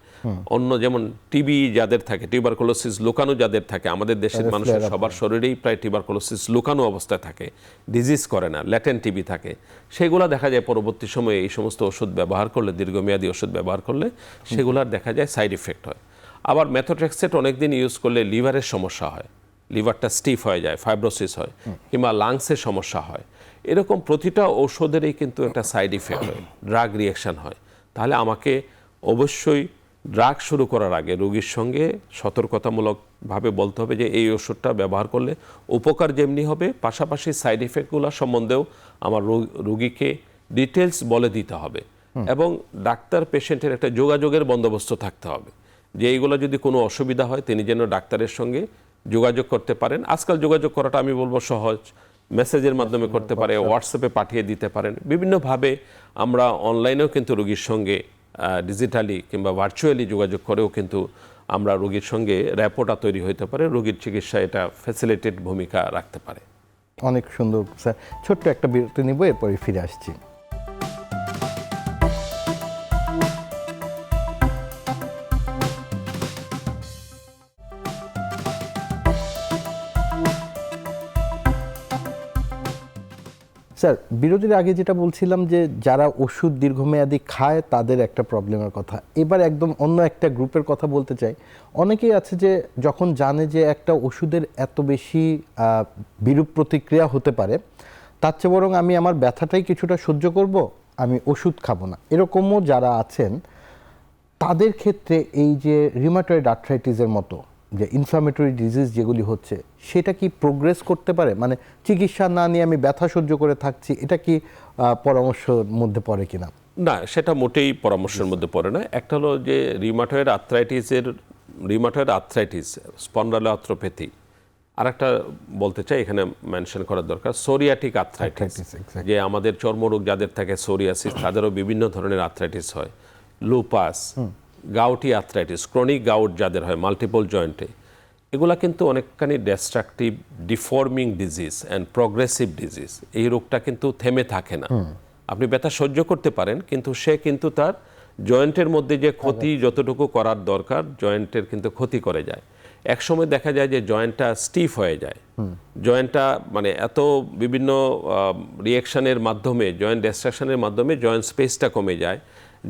অন্য যেমন টিবি যাদের থাকে, টিউবারকুলোসিস লুকানো যাদের থাকে, আমাদের দেশের মানুষের সবার শরীরেই প্রায় টিউবারকুলোসিস লুকানো অবস্থায় থাকে, ডিজিজ করে না, ল্যাটেন্ট টিবি থাকে, সেগুলো দেখা যায় পরবর্তী সময়ে এই সমস্ত ওষুধ ব্যবহার করলে, দীর্ঘমেয়াদী ওষুধ ব্যবহার করলে সেগুলোর দেখা যায় সাইড ইফেক্ট হয়। আবার মেথোট্রেক্সেট অনেকদিন ইউজ করলে লিভারের সমস্যা হয়, লিভারটা স্টিফ হয়ে যায়, ফাইব্রোসিস হয়, কিংবা লাংসের সমস্যা হয়। এরকম প্রতিটা ঔষধেরই কিন্তু একটা সাইড ইফেক্ট হয়, ড্রাগ রিয়াকশান হয়। তাহলে আমাকে অবশ্যই ড্রাগ শুরু করার আগে রোগীর সঙ্গে সতর্কতামূলকভাবে বলতে হবে যে এই ওষুধটা ব্যবহার করলে উপকার যেমনি হবে, পাশাপাশি সাইড ইফেক্টগুলো সম্বন্ধেও আমার রোগীকে ডিটেলস বলে দিতে হবে। এবং ডাক্তার পেশেন্টের একটা যোগাযোগের বন্দোবস্ত থাকতে হবে, যে এইগুলো যদি কোনো অসুবিধা হয় তিনি যেন ডাক্তারের সঙ্গে যোগাযোগ করতে পারেন। আজকাল যোগাযোগ করাটা আমি বলবো সহজ, মেসেজের মাধ্যমে করতে পারে, হোয়াটসঅ্যাপে পাঠিয়ে দিতে পারেন। বিভিন্নভাবে আমরা অনলাইনেও কিন্তু রোগীর সঙ্গে ডিজিটালি কিংবা ভার্চুয়ালি যোগাযোগ করেও কিন্তু আমরা রোগীর সঙ্গে র্যাপোর্টটা তৈরি হতে পারে, রোগীর চিকিৎসায় এটা ফ্যাসিলিটেট ভূমিকা রাখতে পারে। অনেক সুন্দর স্যার। ছোট্ট একটা বিরতি নিব, এরপরে ফিরে আসছি। স্যার, বিরতির আগে যেটা বলছিলাম যে যারা ওষুধ দীর্ঘমেয়াদী খায় তাদের একটা প্রবলেমের কথা, এবার একদম অন্য একটা গ্রুপের কথা বলতে চাই। অনেকেই আছে যে যখন জানে যে একটা ওষুধের এত বেশি বিরূপ প্রতিক্রিয়া হতে পারে, তার চেয়ে বরং আমি আমার ব্যথাটাই কিছুটা সহ্য করব, আমি ওষুধ খাবো না, এরকমও যারা আছেন, তাদের ক্ষেত্রে এই যে রিউমাটয়েড আর্থ্রাইটিসের মতো যে ইনফ্লামেটরি ডিজিজ যেগুলি হচ্ছে, সেটা কি প্রোগ্রেস করতে পারে? মানে চিকিৎসা না নিয়ে আমি ব্যথা সহ্য করে থাকছি, এটা কি পরামর্শের মধ্যে পড়ে কিনা? না, সেটা মোটেই পরামর্শের মধ্যে পড়ে না। একটা হলো যে রিউমাটয়েড আর্থ্রাইটিস, স্পন্ডালোআর্থ্রোপ্যাথি। আর একটা বলতে চাই এখানে মেনশন করার দরকার, সোরিয়াটিক আর্থ্রাইটিস, যে আমাদের চর্মরোগ যাদের থাকে, সোরিয়াসিস, তাদেরও বিভিন্ন ধরনের আর্থ্রাইটিস হয়, lupus, gouty arthritis, chronic gout যাদের হয় মাল্টিপল জয়েন্টে, এগুলা কিন্তু অনেকখানি destructive, deforming disease and progressive disease. এই রোগটা কিন্তু থেমে থাকে না। আপনি ব্যথা সহ্য করতে পারেন, কিন্তু সে কিন্তু তার জয়েন্টের মধ্যে যে ক্ষতি যতটুকু করার দরকার, জয়েন্টের কিন্তু ক্ষতি করে যায়। একসময় দেখা যায় যে জয়েন্টটা স্টিফ হয়ে যায়, জয়েন্টটা মানে এত বিভিন্ন রিয়াকশানের মাধ্যমে, জয়েন্ট ডিস্ট্রাকশনের মাধ্যমে জয়েন্ট স্পেসটা কমে যায়,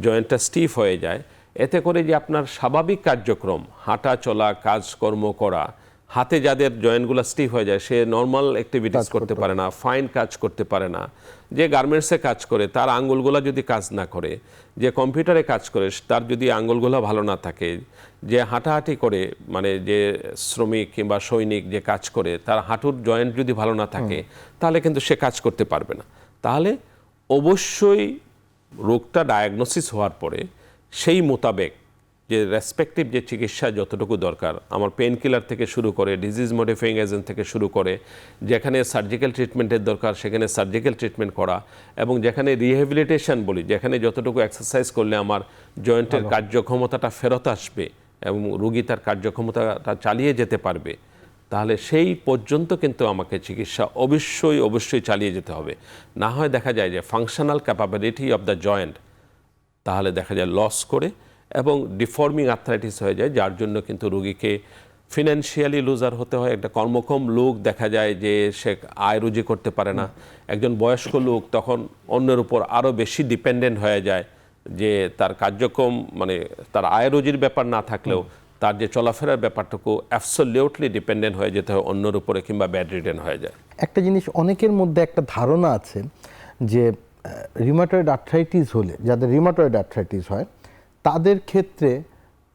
জয়েন্টটা স্টিফ হয়ে যায়। এতে করে যে আপনার স্বাভাবিক কার্যক্রম, হাঁটা চলা, কাজকর্ম করা, হাতে যাদের জয়েন্টগুলো স্টিফ হয়ে যায়, সে নর্মাল অ্যাক্টিভিটিস করতে পারে না, ফাইন কাজ করতে পারে না। যে গার্মেন্টসে কাজ করে তার আঙ্গুলগুলো যদি কাজ না করে, যে কম্পিউটারে কাজ করে তার যদি আঙ্গুলগুলো ভালো না থাকে, যে হাঁটাহাঁটি করে মানে যে শ্রমিক কিংবা সৈনিক যে কাজ করে তার হাঁটুর জয়েন্ট যদি ভালো না থাকে, তাহলে কিন্তু সে কাজ করতে পারবে না। তাহলে অবশ্যই রোগটা ডায়াগনোসিস হওয়ার পরে সেই মোতাবেক যে রেসপেক্টিভ যে চিকিৎসা যতটুকু দরকার, আমার পেন কিলার থেকে শুরু করে, ডিজিজ মডিফাইং এজেন্ট থেকে শুরু করে, যেখানে সার্জিক্যাল ট্রিটমেন্টের দরকার সেখানে সার্জিক্যাল ট্রিটমেন্ট করা, এবং যেখানে রিহ্যাবিলিটেশন বলি, যেখানে যতটুকু এক্সারসাইজ করলে আমার জয়েন্টের কার্যক্ষমতাটা ফেরত আসবে এবং রোগী তার কার্যক্ষমতাটা চালিয়ে যেতে পারবে, তাহলে সেই পর্যন্ত কিন্তু আমাকে চিকিৎসা অবশ্যই চালিয়ে যেতে হবে। না হয় দেখা যায় যে functional capability of the joint তাহলে দেখা যায় লস করে এবং ডিফর্মিং আর্থ্রাইটিস হয়ে যায়, যার জন্য কিন্তু রোগীকে ফিনান্সিয়ালি লুজার হতে হয়। একটা কর্মক্ষম লোক দেখা যায় যে সে আয় রুজি করতে পারে না, একজন বয়স্ক লোক তখন অন্যের উপর আরও বেশি ডিপেন্ডেন্ট হয়ে যায়, যে তার কার্যক্রম মানে তার আয় রুজির ব্যাপার না থাকলেও তার যে চলাফেরার ব্যাপারটুকু অ্যাবসলিউটলি ডিপেন্ডেন্ট হয়ে যেতে হয় অন্যের উপরে কিংবা ব্যাড রিটেন হয়ে যায়। একটা জিনিস অনেকের মধ্যে একটা ধারণা আছে যে রিউমাটয়েড আর্থ্রাইটিস হলে, যাদের রিউমাটয়েড আর্থ্রাইটিস হয় তাদের ক্ষেত্রে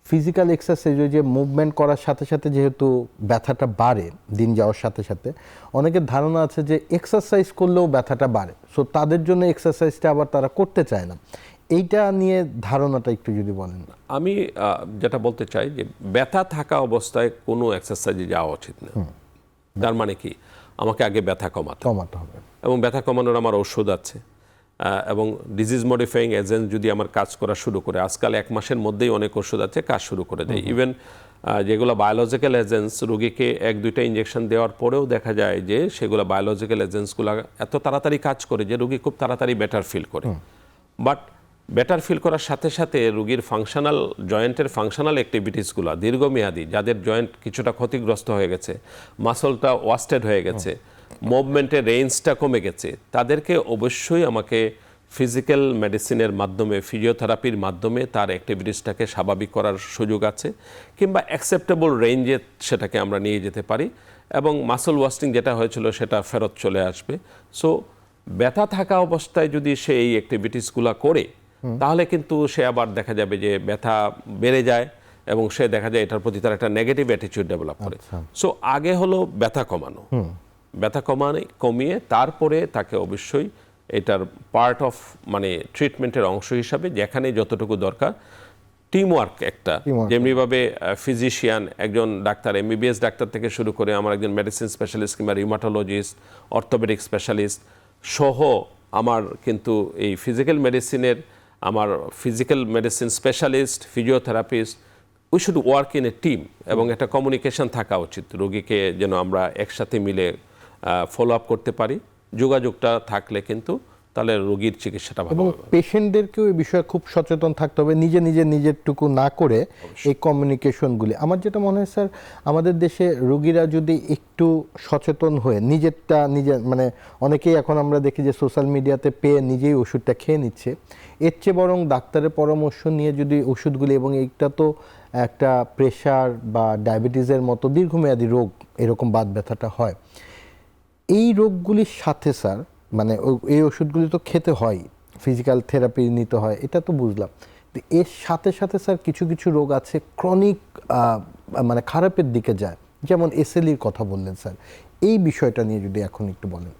ফিজিক্যাল এক্সারসাইজ, যে মুভমেন্ট করার সাথে সাথে যেহেতু ব্যথাটা বাড়ে দিন যাওয়ার সাথে সাথে, অনেকের ধারণা আছে যে এক্সারসাইজ করলেও ব্যথাটা বাড়ে, সো তাদের জন্য এক্সারসাইজটা আবার তারা করতে চায় না। এইটা নিয়ে ধারণাটা একটু যদি বলেন। আমি যেটা বলতে চাই যে ব্যথা থাকা অবস্থায় কোনো এক্সারসাইজে যাওয়া উচিত না। তার মানে কি, আমাকে আগে ব্যথা কমাতে হবে, এবং ব্যথা কমানোর আমার ঔষধ আছে, এবং ডিজিজ মডিফাইং এজেন্ট যদি আমার কাজ করা শুরু করে, আজকাল 1 মাসের মধ্যেই অনেক ওষুধ আছে কাজ শুরু করে দেয়। ইভেন যেগুলো বায়োলজিক্যাল এজেন্টস, রোগীকে 1-2টা ইঞ্জেকশন দেওয়ার পরেও দেখা যায় যে সেগুলো বায়োলজিক্যাল এজেন্টসগুলো এত তাড়াতাড়ি কাজ করে যে রোগী খুব তাড়াতাড়ি বেটার ফিল করে। বাট বেটার ফিল করার সাথে সাথে রোগীর ফাংশনাল, জয়েন্টের ফাংশনাল অ্যাক্টিভিটিসগুলো দীর্ঘমেয়াদী, যাদের জয়েন্ট কিছুটা ক্ষতিগ্রস্ত হয়ে গেছে, মাসলটা ওয়াস্টেড হয়ে গেছে, মুভমেন্টের রেঞ্জটা কমে গেছে, তাদেরকে অবশ্যই আমাকে ফিজিক্যাল মেডিসিনের মাধ্যমে, ফিজিওথেরাপির মাধ্যমে তার অ্যাক্টিভিটিসটাকে স্বাভাবিক করার সুযোগ আছে, কিংবা অ্যাকসেপ্টেবল রেঞ্জে সেটাকে আমরা নিয়ে যেতে পারি, এবং মাসল ওয়াস্টিং যেটা হয়েছিল সেটা ফেরত চলে আসবে। সো ব্যথা থাকা অবস্থায় যদি সে এই অ্যাক্টিভিটিসগুলো করে, তাহলে কিন্তু সে আবার দেখা যাবে যে ব্যথা বেড়ে যায় এবং সে দেখা যায় এটার প্রতি তার একটা নেগেটিভ অ্যাটিটিউড ডেভেলপ করে। সো আগে হলো ব্যথা কমানো, ব্যথা কমিয়ে তারপরে তাকে অবশ্যই এটার পার্ট অফ, মানে ট্রিটমেন্টের অংশ হিসাবে যেখানে যতটুকু দরকার টিম ওয়ার্ক একটা, যেমনিভাবে ফিজিশিয়ান, একজন ডাক্তার, এমবিবিএস ডাক্তার থেকে শুরু করে আমার একজন মেডিসিন স্পেশালিস্ট কিংবা রিউমাটোলজিস্ট, অর্থোপেডিক স্পেশালিস্ট সহ আমার কিন্তু এই ফিজিক্যাল মেডিসিনের, আমার physical medicine specialist, physiotherapist, we should work in a team, এবং একটা কমিউনিকেশন থাকা উচিত, রোগীকে যেন আমরা একসাথে মিলে ফলো আপ করতে পারি। যোগাযোগটা থাকলে কিন্তু তাহলে রোগীর চিকিৎসাটা ভালো এবং হবে। পেশেন্টদেরকেও এই বিষয়ে খুব সচেতন থাকতে হবে, নিজেরটুকু না করে এই কমিউনিকেশনগুলি। আমার যেটা মনে হয় স্যার, আমাদের দেশে রোগীরা যদি একটু সচেতন হয়ে নিজের মানে অনেকেই এখন আমরা দেখি যে সোশ্যাল মিডিয়াতে পেয়ে নিজেই ওষুধটা খেয়ে নিচ্ছে, এর চেয়ে বরং ডাক্তারের পরামর্শ নিয়ে যদি ওষুধগুলি, এবং এইটা তো একটা প্রেশার বা ডায়াবেটিসের মতো দীর্ঘমেয়াদী রোগ, এরকম বাত ব্যথাটা হয়, এই রোগগুলির সাথে স্যার মানে এই ওষুধগুলি তো খেতে হয়, ফিজিক্যাল থেরাপি নিতে হয়, এটা তো বুঝলাম। এর সাথে সাথে স্যার কিছু কিছু রোগ আছে ক্রনিক, মানে খারাপের দিকে যায়, যেমন এসএলইর কথা বললেন স্যার, এই বিষয়টা নিয়ে যদি এখন একটু বলেন।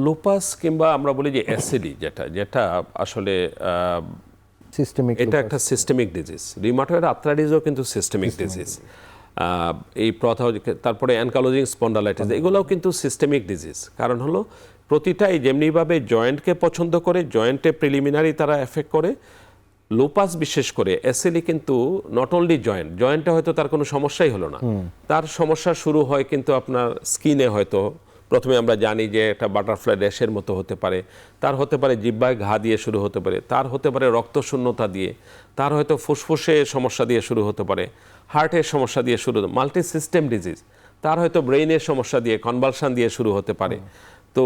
লুপাস কিংবা আমরা বলি যে এসএলই, যেটা আসলে সিস্টেমিক, এটা একটা সিস্টেমিক ডিজিজ। রিউমাটয়েড আর্থ্রাইটিসও কিন্তু সিস্টেমিক ডিজিজ। এই তারপরে অ্যানকালোজিং স্পন্ডালাইটিস, এগুলোও কিন্তু সিস্টেমিক ডিজিজ। কারণ হলো প্রতিটাই যেমনিভাবে জয়েন্টকে পছন্দ করে, জয়েন্টে প্রিলিমিনারি তারা এফেক্ট করে, লুপাস বিশেষ করে এসএলই কিন্তু নট অনলি জয়েন্টে হয়তো তার কোনো সমস্যাই হলো না, তার সমস্যা শুরু হয় কিন্তু আপনার স্কিনে। হয়তো প্রথমে আমরা জানি যে একটা বাটারফ্লাই র্যাশের মতো হতে পারে, তার হতে পারে জিহ্বায় ঘা দিয়ে শুরু হতে পারে, তার হতে পারে রক্তশূন্যতা দিয়ে, তার হয়তো ফুসফুসে সমস্যা দিয়ে শুরু হতে পারে, হার্টের সমস্যা দিয়ে শুরু, মাল্টি সিস্টেম ডিজিজ, তার হয়তো ব্রেইনের সমস্যা দিয়ে, কনভালশন দিয়ে শুরু হতে পারে, তো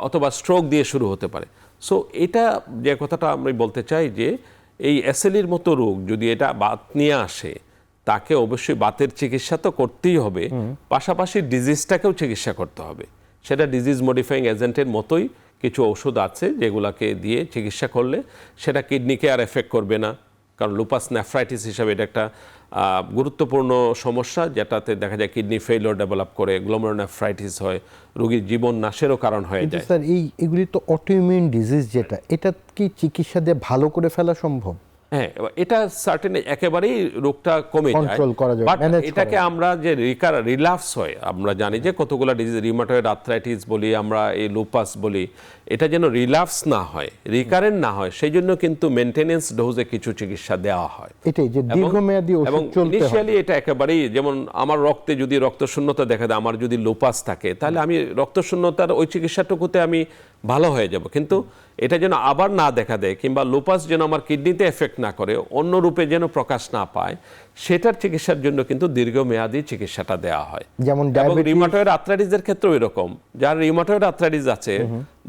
অথবা স্ট্রোক দিয়ে শুরু হতে পারে। সো এটা যে কথাটা আমি বলতে চাই যে এই এসএলইর মতো রোগ যদি এটা বাত নিয়ে আসে, তাকে অবশ্যই বাতের চিকিৎসা তো করতেই হবে, পাশাপাশি ডিজিজটাকেও চিকিৎসা করতে হবে। সেটা ডিজিজ মডিফাইং এজেন্টের মতোই কিছু ঔষধ আছে যেগুলোকে দিয়ে চিকিৎসা করলে সেটা কিডনিকে আর এফেক্ট করবে না। কারণ লুপাস নেফ্রাইটিস হিসাবে এটা একটা গুরুত্বপূর্ণ সমস্যা, যেটাতে দেখা যায় কিডনি ফেইলিওর ডেভেলপ করে, গ্লোমেরুলোনেফ্রাইটিস হয়, রোগীর জীবন নাশেরও কারণ হয়ে যায়। স্যার এগুলি তো অটোইমিউন ডিজিজ, যেটা এটা কি চিকিৎসা দিয়ে ভালো করে ফেলা সম্ভব? হ্যাঁ, এটা সার্টেন একেবারেই রোগটা কমে যায়, কন্ট্রোল করা যায়, বাট ম্যানেজ এটাকে আমরা যে রিল্যাপস হয়, আমরা জানি যে কতগুলো ডিজিজ, রিউমাটয়েড আর্থ্রাইটিস বলি আমরা, এই লুপাস বলি, এটা যেন রিল্যাপস না হয়, রিকারেন্ট না হয়, সেই জন্য কিন্তু মেইনটেনেন্স ডোজে কিছু চিকিৎসা দেওয়া হয়। এটাই যে দীর্ঘমেয়াদী ওষুধ চলতে হয়। ইনিশিয়ালি এটা একেবারেই, যেমন আমার রক্তে যদি রক্তশূন্যতা দেখা দেয়, আমার যদি লুপাস থাকে, তাহলে আমি রক্তশূন্যতার ওই চিকিৎসাটুকুতে আমি ভালো হয়ে যাব, কিন্তু এটা যেন আবার না দেখা দেয়, কিংবা লুপাস যেন আমার কিডনিতে এফেক্ট না করে, অন্য রূপে যেন প্রকাশ না পায়, সেটার চিকিৎসার জন্য কিন্তু দীর্ঘমেয়াদী চিকিৎসাটা দেওয়া হয়। যেমন রিউমাটয়েড আর্থ্রাইটিসের ক্ষেত্রেও এরকম, যার রিউমাটয়েড আর্থ্রাইটিস আছে,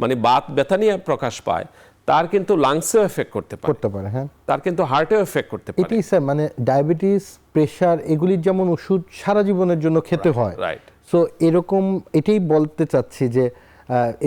মানে বাত ব্যথা নিয়ে প্রকাশ পায়, তার কিন্তু লাংসেও এফেক্ট করতে পারে, করতে পারে। হ্যাঁ, তার কিন্তু হার্টেও এফেক্ট করতে পারে। এটাই স্যার, মানে ডায়াবেটিস, প্রেশার, এগুলির যেমন ওষুধ সারা জীবনের জন্য খেতে হয়, রাইট। সো এরকম এটাই বলতে চাচ্ছি যে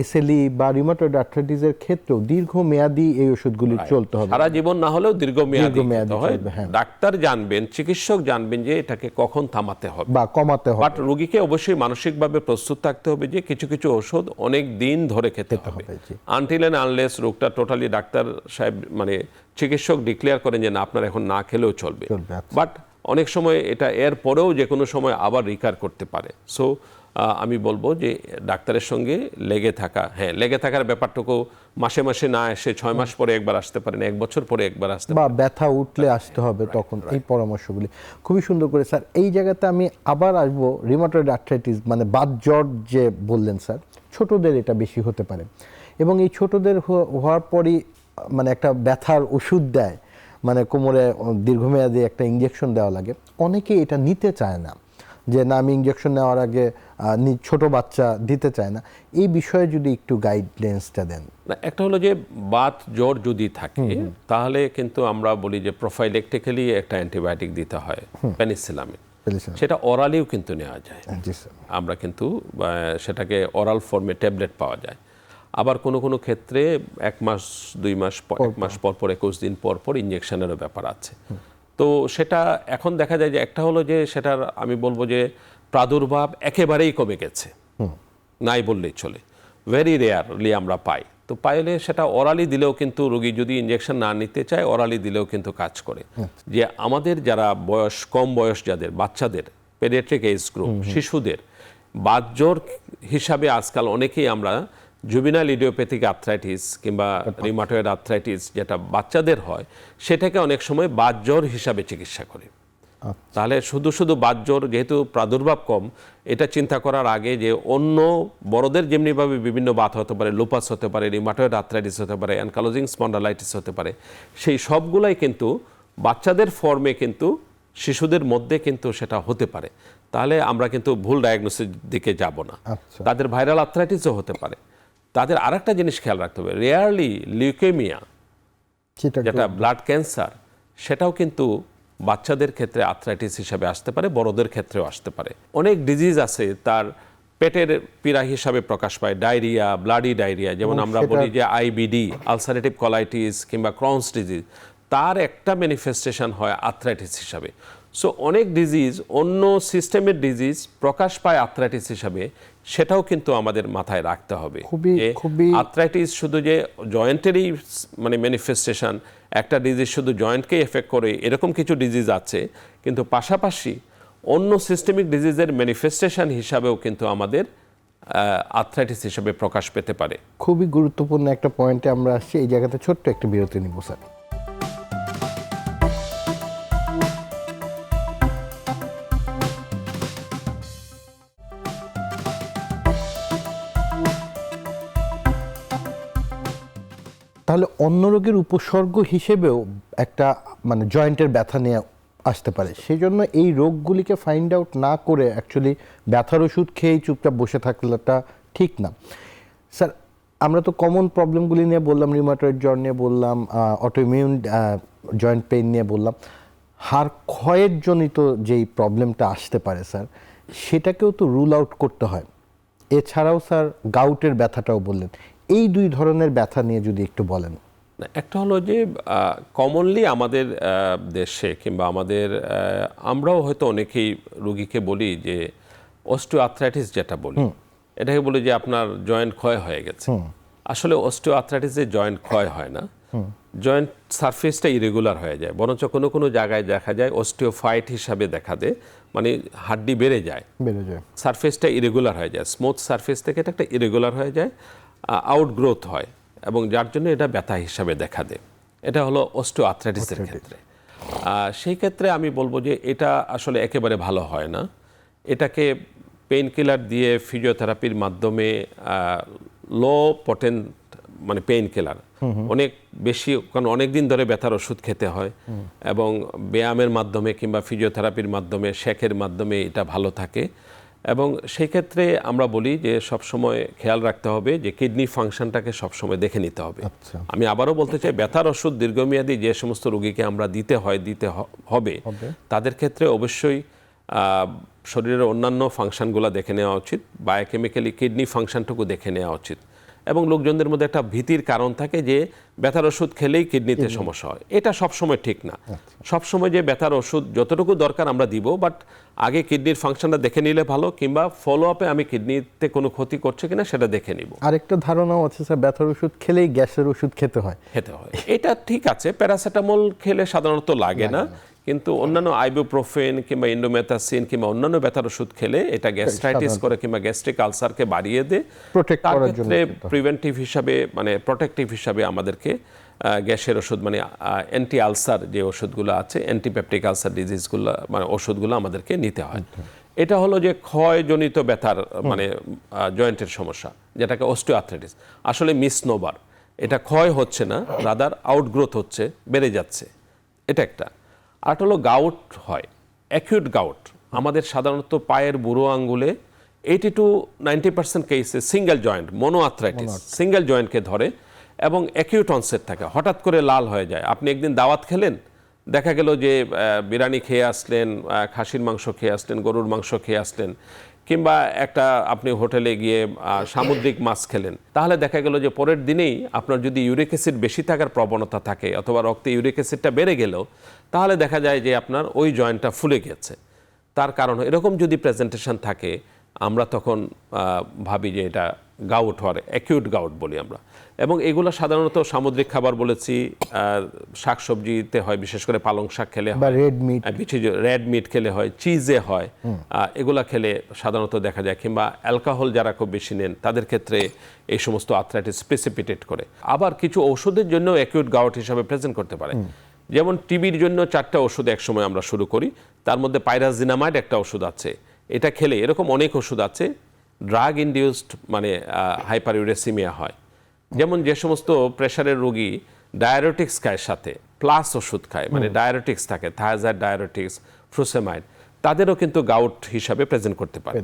এসএলই বা রিউমাটয়েড আর্থ্রাইটিসের ক্ষেত্রেও দীর্ঘমেয়াদী এই ওষুধগুলি চলতে হবে। সারা জীবন না হলেও দীর্ঘমেয়াদী দীর্ঘমেয়াদী খেতে হয়। চলবে, হ্যাঁ। ডাক্তার জানবেন, চিকিৎসক জানবেন যে এটাকে কখন থামাতে হবে বা কমাতে হবে। বাট রোগীকে অবশ্যই মানসিকভাবে প্রস্তুত থাকতে হবে যে কিছু কিছু ওষুধ অনেক দিন ধরে খেতে হবে, জি। আনটিল এন্ড আনলেস রোগটা টোটালি ডাক্তার সাহেব মানে চিকিৎসক ডিক্লেয়ার করেন যে না আপনার এখন না খেলেও চলবে। আচ্ছা। বাট অনেক সময় এটা এর পরেও যে কোনো সময় আবার রিকার করতে পারে। সো আমি বলবো যে ডাক্তারের সঙ্গে লেগে থাকা, হ্যাঁ লেগে থাকার ব্যাপারটুকু মাসে মাসে না এসে 6 মাস পরে একবার আসতে পারেন, 1 বছর পরে একবার আসতে বা ব্যথা উঠলে আসতে হবে তখন, এই পরামর্শগুলি খুবই সুন্দর করে স্যার। এই জায়গাতে আমি আবার আসবো, রিউমাটয়েড আর্থ্রাইটিস মানে বাত জ্বর যে বললেন স্যার, ছোটদের এটা বেশি হতে পারে এবং এই ছোটদের হওয়ার পরই মানে একটা ব্যথার ওষুধ দেয়, মানে কোমরে দীর্ঘমেয়াদী একটা ইঞ্জেকশন দেওয়া লাগে। অনেকে এটা নিতে চায় না, যে না আমি ইঞ্জেকশন নেওয়ার আগে ছোট বাচ্চা দিতে চায় না। এই বিষয়ে যদি একটু গাইডলাইন্সটা দেন। একটা হলো যে বাত জ্বর যদি থাকে তাহলে কিন্তু আমরা বলি যে প্রোফাইলেকটিক্যালি একটা অ্যান্টিবায়োটিক দিতে হয়, পেনিসিলামিন। সেটা অরালিও কিন্তু নেওয়া যায়। জি স্যার। আমরা কিন্তু সেটাকে অরাল ফর্মে ট্যাবলেট পাওয়া যায়। আবার কোনো কোনো ক্ষেত্রে 1 মাস 2 মাস 1 মাস পর পর 21 দিন পর পর ইঞ্জেকশনেরও ব্যাপার আছে। তো সেটা এখন দেখা যায় যে একটা হলো যে সেটার আমি বলবো যে প্রাদুর্ভাব একেবারেই কমে গেছে, নাই বললেই চলে, ভেরি রেয়ারলি আমরা পাই। তো পাইলে সেটা অরালি দিলেও কিন্তু রোগী যদি ইঞ্জেকশন না নিতে চায় অরালি দিলেও কিন্তু কাজ করে। যে আমাদের যারা কম বয়স যাদের বাচ্চাদের পেডিয়াট্রিক এজ গ্রুপ শিশুদের বাতজ্বর হিসাবে আজকাল অনেকেই আমরা জুবিনাইল ইডিওপ্যাথিক আর্থ্রাইটিস কিংবা রিউমাটয়েড আর্থ্রাইটিস যেটা বাচ্চাদের হয় সেটাকে অনেক সময় বাতজ্বর হিসাবে চিকিৎসা করি। তাহলে শুধু শুধু বাতজ্বর যেহেতু প্রাদুর্ভাব কম, এটা চিন্তা করার আগে যে অন্য বড়দের যেমনিভাবে বিভিন্ন বাত হতে পারে, লুপাস হতে পারে, রিউমাটয়েড আর্থ্রাইটিস হতে পারে, অ্যানকালোজিং স্পন্ডালাইটিস হতে পারে, সেই সবগুলাই কিন্তু বাচ্চাদের ফর্মে কিন্তু শিশুদের মধ্যে কিন্তু সেটা হতে পারে। তাহলে আমরা কিন্তু ভুল ডায়াগনোসিস দিকে যাব না। তাদের ভাইরাল আর্থ্রাইটিসও হতে পারে। তাদের আরেকটা জিনিস খেয়াল রাখতে হবে, রেয়ারলি লিউকেমিয়া যেটা ব্লাড ক্যান্সার, সেটাও কিন্তু বাচ্চাদের ক্ষেত্রে আর্থ্রাইটিস হিসাবে আসতে পারে, বড়দের ক্ষেত্রেও আসতে পারে। অনেক ডিজিজ আছে তার পেটের পীড়া হিসাবে প্রকাশ পায়, ডায়রিয়া, ব্লাডি ডায়রিয়া, যেমন আমরা বলি যে আইবিডি, আলসারেটিভ কলাইটিস কিংবা ক্রনস ডিজিজ, তার একটা ম্যানিফেস্টেশন হয় আর্থ্রাইটিস হিসাবে। সো অনেক ডিজিজ, অন্য সিস্টেমের ডিজিজ প্রকাশ পায় আর্থ্রাইটিস হিসাবে, সেটাও কিন্তু আমাদের মাথায় রাখতে হবে। আর্থ্রাইটিস শুধু যে জয়েন্টেরই মানে ম্যানিফেস্টেশন, একটা ডিজিজ শুধু জয়েন্টকে এফেক্ট করে এরকম কিছু ডিজিজ আছে, কিন্তু পাশাপাশি অন্য সিস্টেমিক ডিজিজের ম্যানিফেস্টেশন হিসাবেও কিন্তু আমাদের আর্থ্রাইটিস হিসাবে প্রকাশ পেতে পারে। খুবই গুরুত্বপূর্ণ একটা পয়েন্টে আমরা আসছি, এই জায়গাতে ছোট্ট একটা বিরতি নিব স্যার। তাহলে অন্য রোগের উপসর্গ হিসেবেও একটা মানে জয়েন্টের ব্যথা নিয়ে আসতে পারে, সেই জন্য এই রোগগুলিকে ফাইন্ড আউট না করে অ্যাকচুয়ালি ব্যথার ওষুধ খেয়েই চুপচাপ বসে থাকলেটা ঠিক না। স্যার, আমরা তো কমন প্রবলেমগুলি নিয়ে বললাম, রিউমাটয়েড জ্বর নিয়ে বললাম, অটোইমিউন জয়েন্ট পেইন নিয়ে বললাম, হাড় ক্ষয়ের জনিত যেই প্রবলেমটা আসতে পারে স্যার, সেটাকেও তো রুল আউট করতে হয়। এছাড়াও স্যার গাউটের ব্যথাটাও বললেন, এই 2 ধরনের ব্যথা নিয়ে যদি একটু বলেন। একটা হলো যে কমনলি আমাদের দেশে কিংবা আমাদের আমরাও হয়তো অনেকেই রোগীকে বলি যে অস্টিও আর্থ্রাইটিস যেটা বলি, এটাকে বলি যে আপনার জয়েন্ট ক্ষয় হয়ে গেছে। আসলে অস্টিও আর্থ্রাইটিসে জয়েন্ট ক্ষয় হয় না, জয়েন্ট সারফেসটা ইরেগুলার হয়ে যায়, বরঞ্চ কোনো কোনো জায়গায় দেখা যায় অস্টিওফাইট হিসাবে দেখা দেয়, মানে হাড্ডি বেড়ে যায়, সারফেসটা ইরেগুলার হয়ে যায়, স্মুথ সারফেস থেকে এটা একটা ইরেগুলার হয়ে যায়, আউটগ্রোথ হয়, এবং যার জন্য এটা ব্যথা হিসাবে দেখা দেয়। এটা হলো অস্টিও আর্থ্রাইটিসের ক্ষেত্রে। সেই ক্ষেত্রে আমি বলবো যে এটা আসলে একেবারে ভালো হয় না। এটাকে পেইন কিলার দিয়ে ফিজিওথেরাপির মাধ্যমে লো পটেন্ট মানে পেইন কিলার অনেক বেশি, কারণ অনেক দিন ধরে ব্যথার ওষুধ খেতে হয়, এবং ব্যায়ামের মাধ্যমে কিংবা ফিজিওথেরাপির মাধ্যমে, শেখের মাধ্যমে এটা ভালো থাকে, এবং সেই ক্ষেত্রে আমরা বলি যে সবসময় খেয়াল রাখতে হবে যে কিডনি ফাংশনটাকে সবসময় দেখে নিতে হবে। আচ্ছা। আমি আবারও বলতে চাই, ব্যথার ওষুধ দীর্ঘমেয়াদী যে সমস্ত রোগীকে আমরা দিতে হবে তাদের ক্ষেত্রে অবশ্যই শরীরের অন্যান্য ফাংশনগুলো দেখে নেওয়া উচিত, বায়োকেমিক্যালি কিডনি ফাংশনটুকু দেখে নেওয়া উচিত। এবং লোকজনদের মধ্যে একটা ভীতির কারণ থাকে যে ব্যথার ওষুধ খেলেই কিডনিতে সমস্যা হয়, এটা সবসময় ঠিক না। সবসময় যে ব্যথার ওষুধ যতটুকু দরকার আমরা দিব, বাট আগে কিডনির ফাংশনটা দেখে নিলে ভালো, কিংবা ফলো আপে আমি কিডনিতে কোনো ক্ষতি করছে কিনা সেটা দেখে নিব। আরেকটা ধারণাও আছে স্যার, ব্যথার ওষুধ খেলেই গ্যাসের ওষুধ খেতে হয়। এটা ঠিক আছে, প্যারাসিটামল খেলে সাধারণত লাগে না, কিন্তু অন্যান্য আইবুপ্রোফেন কিংবা ইন্ডোমেথাসিন কিংবা অন্যান্য ব্যথার ওষুধ খেলে এটা গ্যাস্ট্রাইটিস করে কিংবা গ্যাস্ট্রিক আলসারকে বাড়িয়ে দেয়। প্রোটেক্ট তার করার জন্য ক্ষেত্রে প্রিভেন্টিভ হিসাবে মানে প্রোটেক্টিভ হিসাবে আমাদেরকে গ্যাসের ওষুধ মানে অ্যান্টি আলসার যে ওষুধগুলো আছে, অ্যান্টিপেপটিক আলসার ডিজিজগুলো মানে ওষুধগুলো আমাদেরকে নিতে হয়। এটা হলো যে ক্ষয়জনিত ব্যথার মানে জয়েন্টের সমস্যা, যেটাকে অস্টিওআর্থ্রাইটিস। আসলে মিসনোবার, এটা ক্ষয় হচ্ছে না, রাদার আউটগ্রোথ হচ্ছে, বেড়ে যাচ্ছে, এটা একটা। আর হলো গাউট হয়, অ্যাকিউট গাউট। আমাদের সাধারণত পায়ের বুড়ো আঙ্গুলে 80 to 90% কেসে single joint mono arthritis single জয়েন্টকে ধরে এবং অ্যাকিউট অনসেট থাকে, হঠাৎ করে লাল হয়ে যায়। আপনি একদিন দাওয়াত খেলেন, দেখা গেল যে বিরিয়ানি খেয়ে আসলেন, খাসির মাংস খেয়ে আসলেন, গরুর মাংস খেয়ে আসলেন, কিংবা একটা আপনি হোটেলে গিয়ে সামুদ্রিক মাছ খেলেন, তাহলে দেখা গেল যে পরের দিনেই আপনার যদি ইউরিক অ্যাসিড বেশি থাকার প্রবণতা থাকে অথবা রক্তে ইউরিক অ্যাসিডটা বেড়ে গেল, তাহলে দেখা যায় যে আপনার ওই জয়েন্টটা ফুলে গেছে। তার কারণ এরকম যদি প্রেজেন্টেশন থাকে, আমরা তখন ভাবি যে এটা গাউট হওয়ার, অ্যাকিউট গাউট বলি আমরা। এবং এগুলো সাধারণত সামুদ্রিক খাবার বলেছি, শাকসবজিতে হয়, বিশেষ করে পালং শাক খেলে হয়, রেড মিট খেলে হয়, চিজে হয়, এগুলা খেলে সাধারণত দেখা যায়। কিংবা অ্যালকোহল যারা খুব বেশি নেন তাদের ক্ষেত্রে এই সমস্ত আর্থ্রাইটিস প্রেসিপিটেট করে। আবার কিছু ওষুধের জন্য অ্যাকিউট গাউট হিসাবে প্রেজেন্ট করতে পারে। যেমন টিবির জন্য 4টা ওষুধ একসময় আমরা শুরু করি, তার মধ্যে পাইরাজিনামাইড একটা ওষুধ আছে, এটা খেলে এরকম অনেক ওষুধ আছে। ড্রাগ ইনডিউসড মানে হাইপারইউরেসিমিয়া হয়, যেমন যে সমস্ত প্রেশারের রোগী ডায়াবেটিক্স খায় সাথে প্লাস ওষুধ খায়, মানে ডায়াবেটিক্স থাকে, থায়াজাইড ডায়াবেটিক্স, ফ্রুসেমাইড, তাদেরও কিন্তু গাউট হিসাবে প্রেজেন্ট করতে পারে।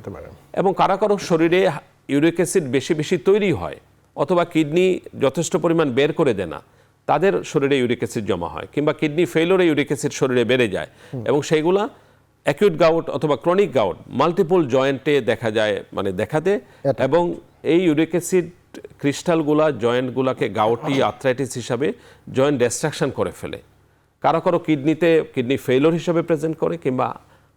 এবং কারো কারো শরীরে ইউরিক অ্যাসিড বেশি বেশি তৈরি হয় অথবা কিডনি যথেষ্ট পরিমাণ বের করে দেয় না, তাদের শরীরে ইউরিক অ্যাসিড জমা হয়, কিংবা কিডনি ফেইলরে ইউরিক অ্যাসিড শরীরে বেড়ে যায়, এবং সেইগুলা অ্যাকিউট গাউট অথবা ক্রনিক গাউট মাল্টিপল জয়েন্টে দেখা যায়, মানে দেখা দেয়। এবং এই ইউরিক অ্যাসিড ক্রিস্টালগুলা জয়েন্টগুলাকে গাউটি আর্থ্রাইটিস হিসাবে জয়েন্ট ডিস্ট্রাকশন করে ফেলে। কারো কারো কিডনিতে কিডনি ফেইলর হিসাবে প্রেজেন্ট করে, কিংবা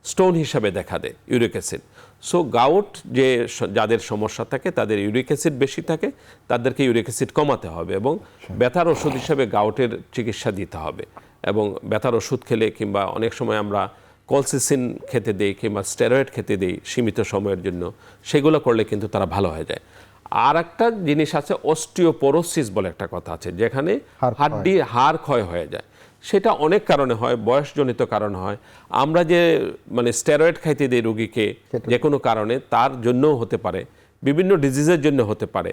স্টোন হিসাবে দেখা দেয় ইউরিক অ্যাসিড। সো গাউট যে যাদের সমস্যা থাকে, তাদের ইউরিক অ্যাসিড বেশি থাকে, তাদেরকে ইউরিক অ্যাসিড কমাতে হবে এবং ব্যথার ওষুধ হিসাবে গাউটের চিকিৎসা দিতে হবে। এবং ব্যথার ওষুধ খেলে, কিংবা অনেক সময় আমরা কলসিসিন খেতে দেই কিংবা স্টেরয়েড খেতে দেই সীমিত সময়ের জন্য, সেগুলো করলে কিন্তু তারা ভালো হয়ে যায়। আর একটা জিনিস আছে, অস্টিওপোরোসিস বলে একটা কথা আছে, যেখানে হাড় ক্ষয় হয়ে যায়। সেটা অনেক কারণে হয়, বয়সজনিত কারণ হয়। আমরা যে মানে স্টেরয়েড খাইতে দিই রোগীকে যে কোনো কারণে, তার জন্যও হতে পারে, বিভিন্ন ডিজিজের জন্য হতে পারে।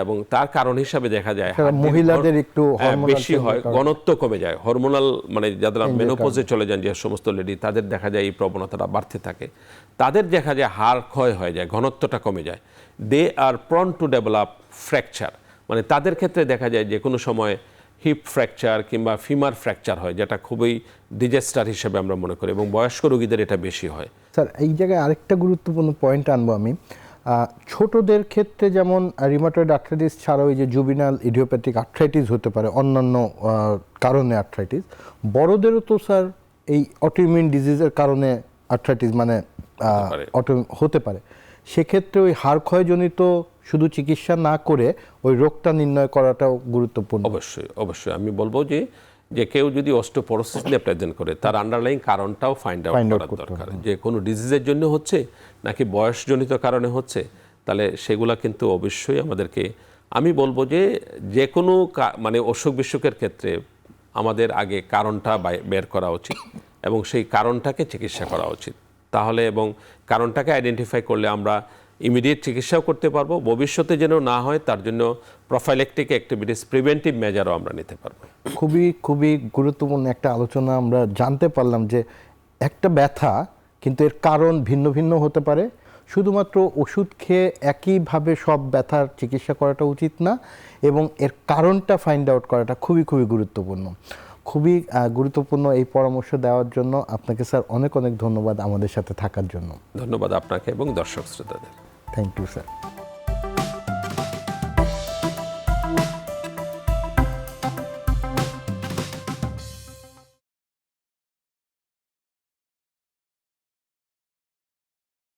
এবং তার কারণ হিসাবে দেখা যায় মহিলাদের একটু বেশি হয়, ঘনত্ব কমে যায়, হরমোনাল মানে যারা মেনোপজে চলে যান যে সমস্ত লেডি, তাদের দেখা যায় এই প্রবণতাটা বাড়তে থাকে, তাদের দেখা যায় হাড় ক্ষয় হয়ে যায়, ঘনত্বটা কমে যায়। দে আর প্রন টু ডেভেলপ ফ্র্যাকচার, মানে তাদের ক্ষেত্রে দেখা যায় যে কোনো সময় হিপ ফ্র্যাকচার কিংবা ফিমার ফ্র্যাকচার হয়, যেটা খুবই ডিজাস্টার হিসেবে আমরা মনে করি, এবং বয়স্ক রোগীদের এটা বেশি হয়। স্যার এই জায়গায় আরেকটা গুরুত্বপূর্ণ পয়েন্ট আনবো আমি, ছোটদের ক্ষেত্রে যেমন রিউমাটয়েড আর্থ্রাইটিস ছাড়াও এই যে জুবিনাল ইডিওপ্যাথিক আর্থ্রাইটিস হতে পারে, অন্যান্য কারণে আর্থ্রাইটিস, বড়দেরও তো স্যার এই অটোইমিউন ডিজিজের কারণে আর্থ্রাইটিস মানে হতে পারে। সেক্ষেত্রে ওই হাড় ক্ষয়জনিত শুধু চিকিৎসা না করে ওই রোগটা নির্ণয় করাটাও গুরুত্বপূর্ণ। অবশ্যই অবশ্যই আমি বলবো যে কেউ যদি অস্টিওপোরোসিস নিয়ে প্রেজেন্ট করে, তার আন্ডারলাইং কারণটাও ফাইন্ড আউট করা দরকার, যে কোনো ডিজিজের জন্য হচ্ছে নাকি বয়সজনিত কারণে হচ্ছে। তাহলে সেগুলা কিন্তু অবশ্যই আমাদেরকে, আমি বলবো যে কোনো মানে অসুখ বিসুখের ক্ষেত্রে আমাদের আগে কারণটা বের করা উচিত এবং সেই কারণটাকে চিকিৎসা করা উচিত। তাহলে এবং কারণটাকে আইডেন্টিফাই করলে আমরা ইমিডিয়েট চিকিৎসাও করতে পারবো, ভবিষ্যতে যেন না হয় তার জন্য প্রোফাইলেকটিক অ্যাক্টিভিটিস, প্রিভেন্টিভ মেজারও আমরা নিতে পারবো। খুবই খুবই গুরুত্বপূর্ণ একটা আলোচনা আমরা জানতে পারলাম যে একটা ব্যথা কিন্তু এর কারণ ভিন্ন ভিন্ন হতে পারে, শুধুমাত্র ওষুধ খেয়ে একইভাবে সব ব্যথার চিকিৎসা করাটা উচিত না, এবং এর কারণটা ফাইন্ড আউট করাটা খুবই খুবই গুরুত্বপূর্ণ। খুবই গুরুত্বপূর্ণ এই পরামর্শ দেওয়ার জন্য আপনাকে স্যার অনেক অনেক ধন্যবাদ আমাদের সাথে থাকার জন্য। ধন্যবাদ আপনাকে এবং দর্শক শ্রোতাদের। Thank you sir.